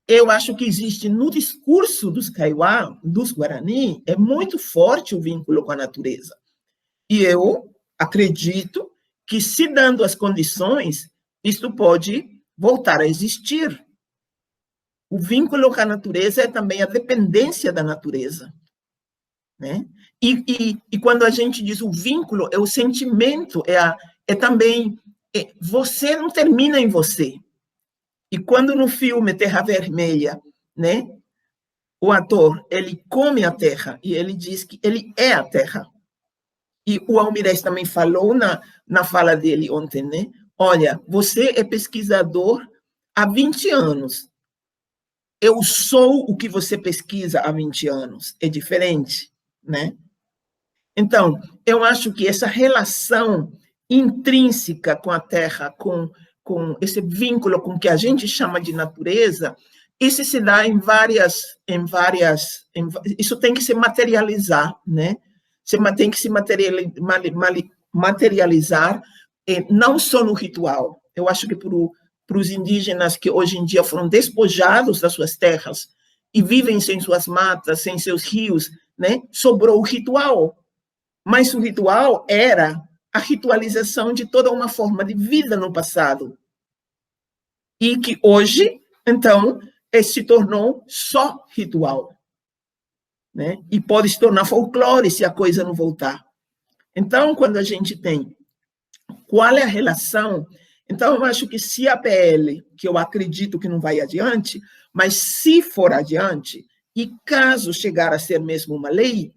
eu acho que existe no discurso dos Kaiowá, dos Guarani, é muito forte o vínculo com a natureza. E eu acredito que, se dando as condições, isto pode voltar a existir. O vínculo com a natureza é também a dependência da natureza, né? E quando a gente diz o vínculo, é o sentimento, também... você não termina em você. E quando no filme Terra Vermelha, né, o ator, ele come a terra e ele diz que ele é a terra. E o Almirez também falou na fala dele ontem, né? Olha, você é pesquisador há 20 anos. Eu sou o que você pesquisa há 20 anos. É diferente, né? Então, eu acho que essa relação intrínseca com a terra, com esse vínculo com o que a gente chama de natureza, isso se dá isso tem que se materializar, né? Tem que se materializar, não só no ritual. Eu acho que para os indígenas que hoje em dia foram despojados das suas terras e vivem sem suas matas, sem seus rios, né? Sobrou o ritual. Mas o ritual era a ritualização de toda uma forma de vida no passado. E que hoje, então, se tornou só ritual, né? E pode se tornar folclore se a coisa não voltar. Então, quando a gente tem qual é a relação... Então, eu acho que se a PL, que eu acredito que não vai adiante, mas se for adiante, e caso chegar a ser mesmo uma lei,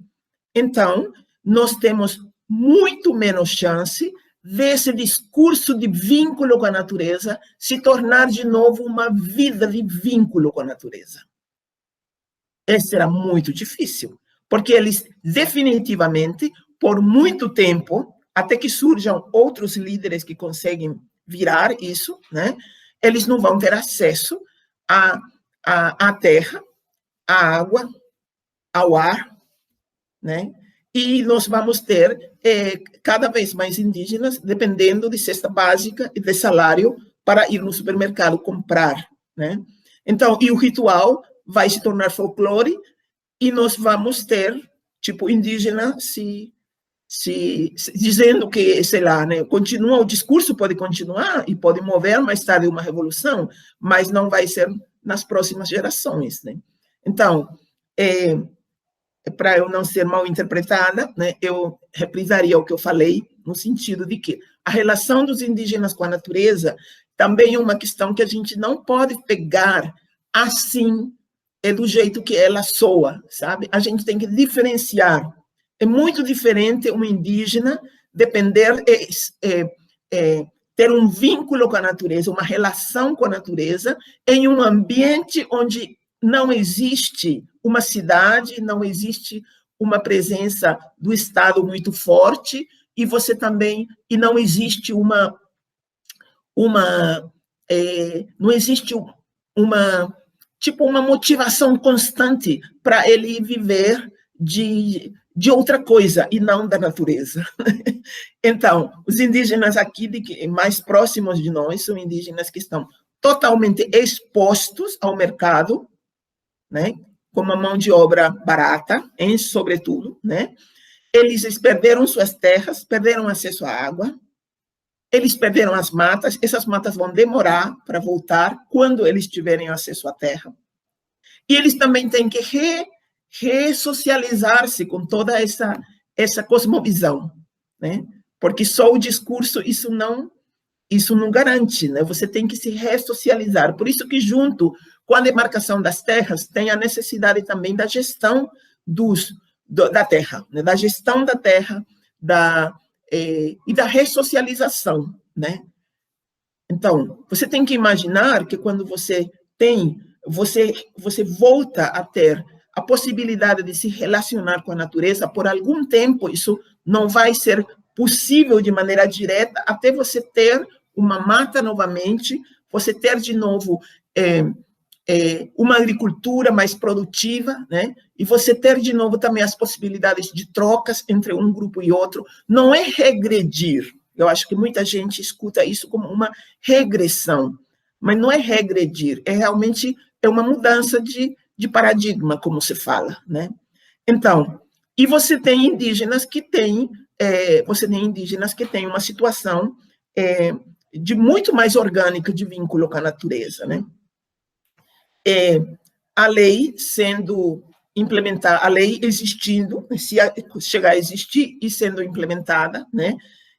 então nós temos muito menos chance desse discurso de vínculo com a natureza se tornar de novo uma vida de vínculo com a natureza. Esse será muito difícil, porque eles definitivamente, por muito tempo, até que surjam outros líderes que conseguem virar isso, né? Eles não vão ter acesso à terra, à água, ao ar, né? E nós vamos ter cada vez mais indígenas dependendo de cesta básica e de salário para ir no supermercado comprar, né? Então, e o ritual vai se tornar folclore e nós vamos ter, tipo, indígena dizendo que, sei lá, né, continua, o discurso pode continuar e pode mover mais tarde uma revolução, mas não vai ser nas próximas gerações, né? Então, para eu não ser mal interpretada, né, eu reprisaria o que eu falei, no sentido de que a relação dos indígenas com a natureza também é uma questão que a gente não pode pegar assim, do jeito que ela soa, sabe? A gente tem que diferenciar. É muito diferente um indígena depender, ter um vínculo com a natureza, uma relação com a natureza, em um ambiente onde não existe uma cidade, não existe uma presença do Estado muito forte, e você também, e não existe não existe tipo uma motivação constante para ele viver de outra coisa e não da natureza. Então, os indígenas aqui mais próximos de nós são indígenas que estão totalmente expostos ao mercado, né, como a mão de obra barata, sobretudo, né? Eles perderam suas terras, perderam acesso à água, eles perderam as matas, essas matas vão demorar para voltar quando eles tiverem acesso à terra. E eles também têm que ressocializar-se com toda essa cosmovisão, né? Porque só o discurso isso não garante, né? Você tem que se ressocializar. Por isso que junto com a demarcação das terras tem a necessidade também da gestão da terra, né? Da gestão da terra e da ressocialização, né? Então, você tem que imaginar que quando você volta a ter a possibilidade de se relacionar com a natureza, por algum tempo isso não vai ser possível de maneira direta, até você ter uma mata novamente, você ter de novo uma agricultura mais produtiva, né? E você ter de novo também as possibilidades de trocas entre um grupo e outro. Não é regredir. Eu acho que muita gente escuta isso como uma regressão, mas não é regredir, é realmente uma mudança de paradigma, como se fala, né? Então, e você tem indígenas que têm uma situação de muito mais orgânica de vínculo com a natureza, né? A lei sendo implementada, a lei existindo, se chegar a existir e sendo implementada, né?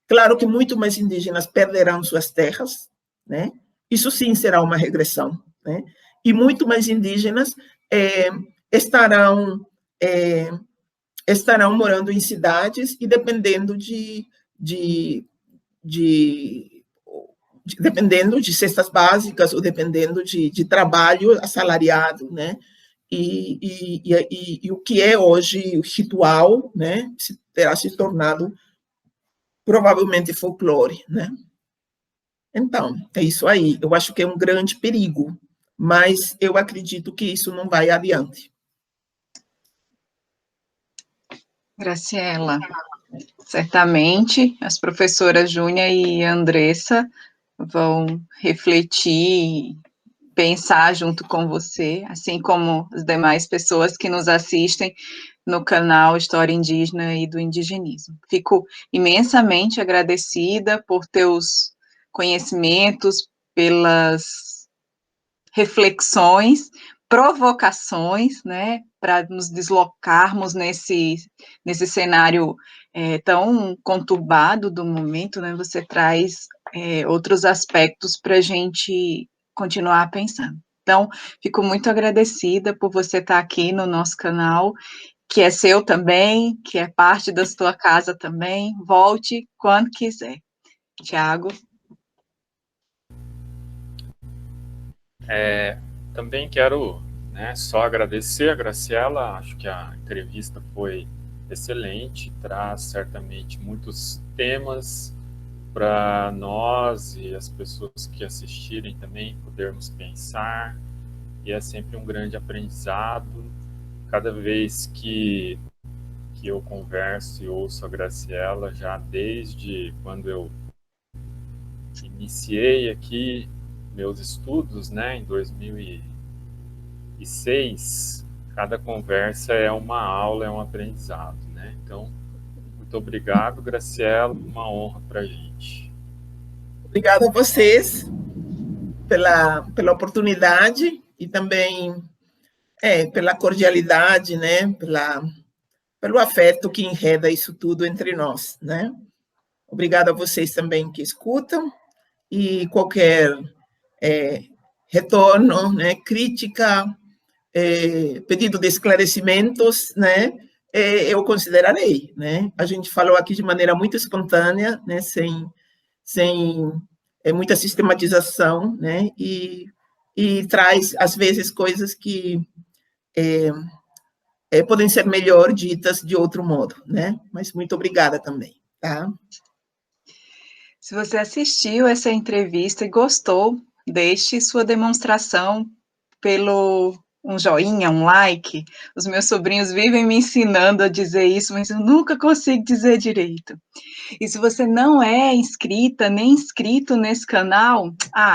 Claro que muito mais indígenas perderão suas terras, né? Isso sim será uma regressão, né? E muito mais indígenas estarão morando em cidades e dependendo dependendo de cestas básicas ou dependendo de trabalho assalariado, né? E o que é hoje ritual, né? Terá se tornado provavelmente folclore, né? Então, é isso aí. Eu acho que é um grande perigo, mas eu acredito que isso não vai adiante. Graciela, certamente as professoras Júnia e Andressa vão refletir, pensar junto com você, assim como as demais pessoas que nos assistem no canal História Indígena e do Indigenismo. Fico imensamente agradecida por teus conhecimentos, pelas reflexões, provocações, né, para nos deslocarmos nesse cenário tão conturbado do momento, né, você traz outros aspectos para a gente continuar pensando. Então, fico muito agradecida por você estar aqui no nosso canal, que é seu também, que é parte da sua casa também. Volte quando quiser. Tiago. Também quero só agradecer a Graciela, acho que a entrevista foi excelente, traz certamente muitos temas para nós e as pessoas que assistirem também podermos pensar e é sempre um grande aprendizado. Cada vez que eu converso e ouço a Graciela, já desde quando eu iniciei aqui meus estudos, né, em 2006, cada conversa é uma aula, é um aprendizado, né? Então, muito obrigado, Graciela, uma honra para a gente. Obrigada a vocês pela oportunidade e também pela cordialidade, né? Pelo afeto que enreda isso tudo entre nós, né? Obrigada a vocês também que escutam e qualquer retorno, né? Crítica, pedido de esclarecimentos, né? Eu considerarei, né? A gente falou aqui de maneira muito espontânea, né? Sem muita sistematização, né? E traz, às vezes, coisas que podem ser melhor ditas de outro modo, né? Mas muito obrigada também, tá? Se você assistiu essa entrevista e gostou, deixe sua demonstração pelo um joinha, um like. Os meus sobrinhos vivem me ensinando a dizer isso, mas eu nunca consigo dizer direito. E se você não é inscrita nem inscrito nesse canal,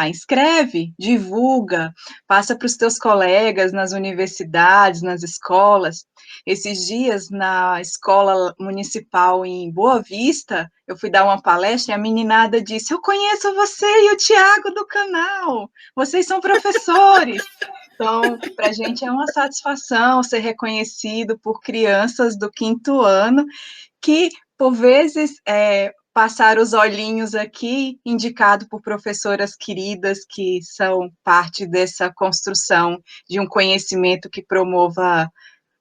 inscreve, divulga, passa para os teus colegas nas universidades, nas escolas. Esses dias, na escola municipal em Boa Vista, eu fui dar uma palestra e a meninada disse: eu conheço você e o Tiago do canal, vocês são professores. Então, para a gente é uma satisfação ser reconhecido por crianças do 5º ano que, por vezes, passaram os olhinhos aqui, indicado por professoras queridas que são parte dessa construção de um conhecimento que promova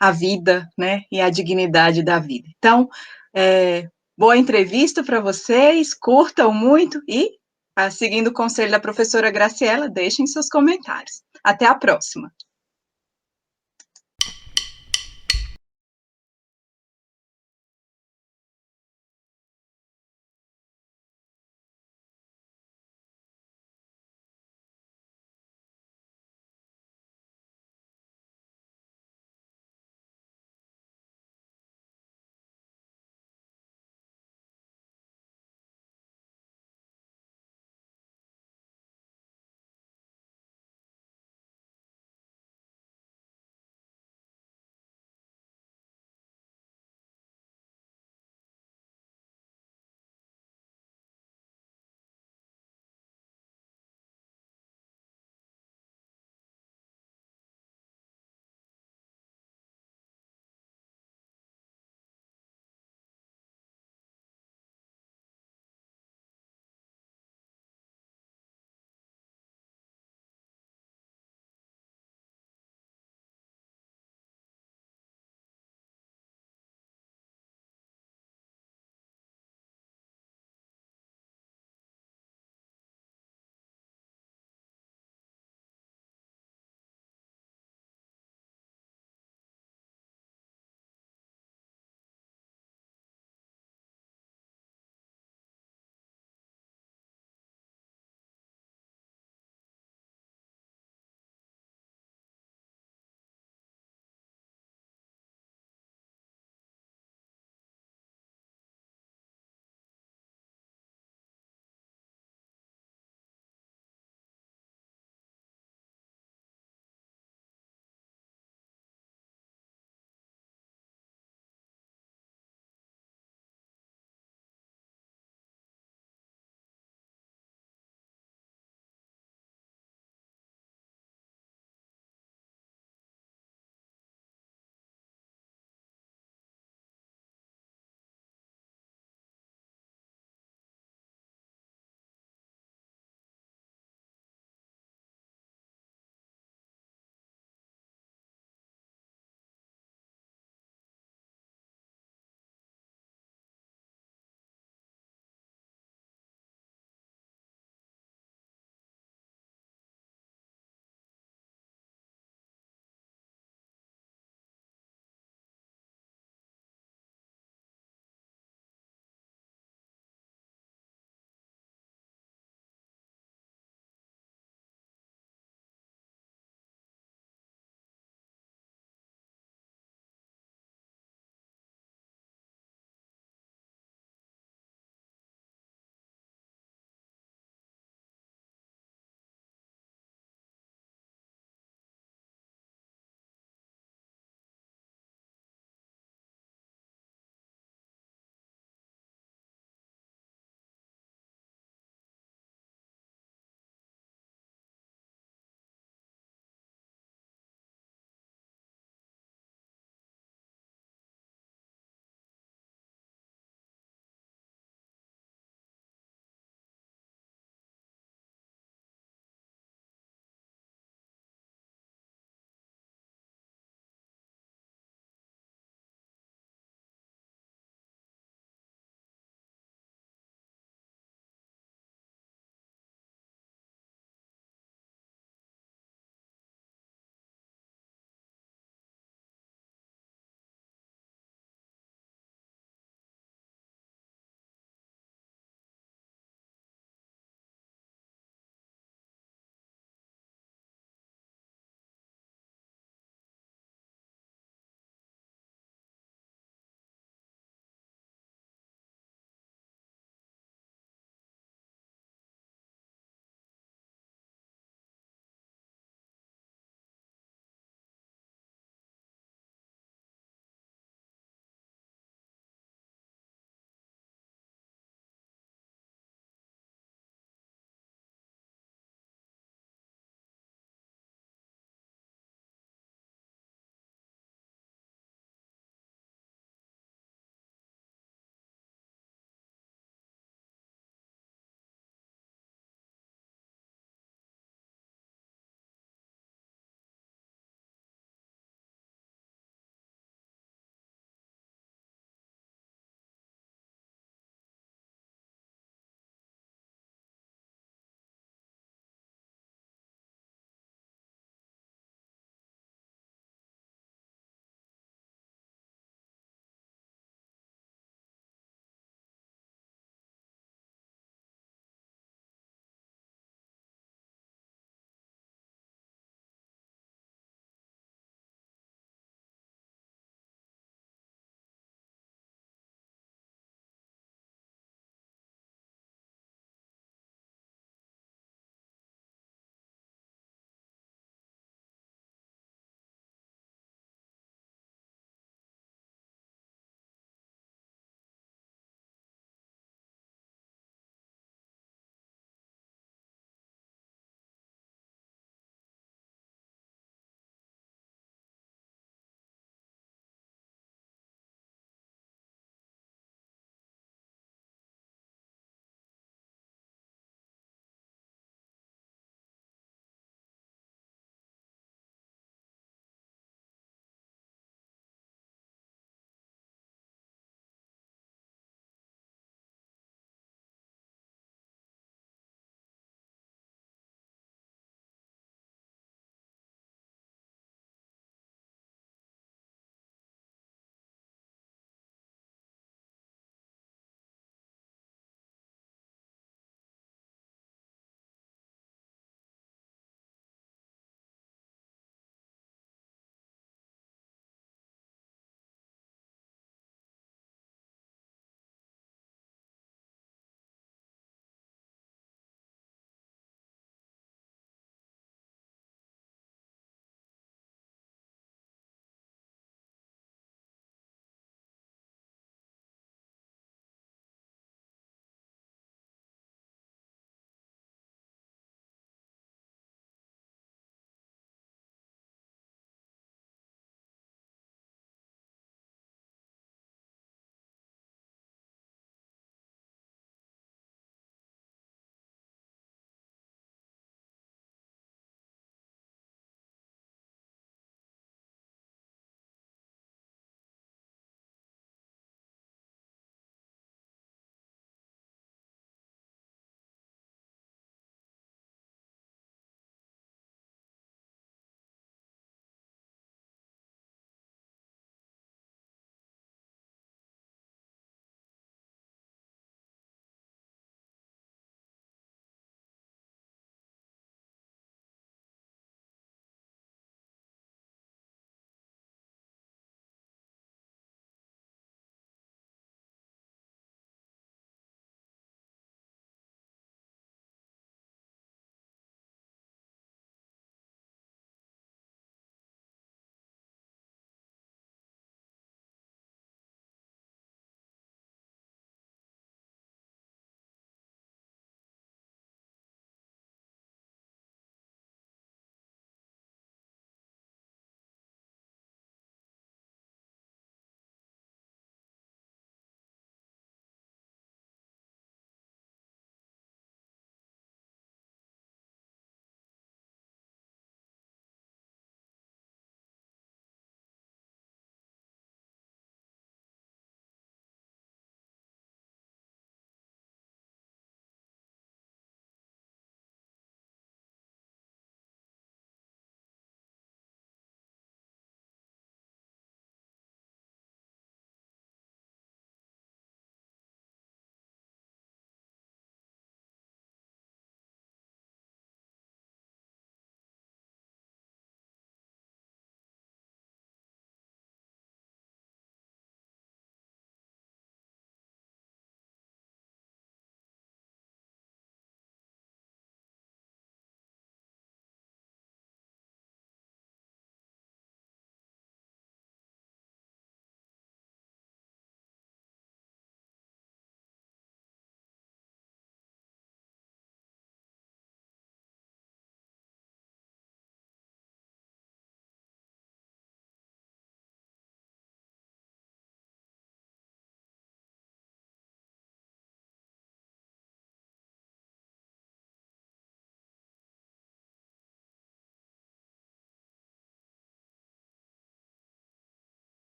a vida, né, e a dignidade da vida. Então, boa entrevista para vocês, curtam muito e, seguindo o conselho da professora Graciela, deixem seus comentários. Até a próxima.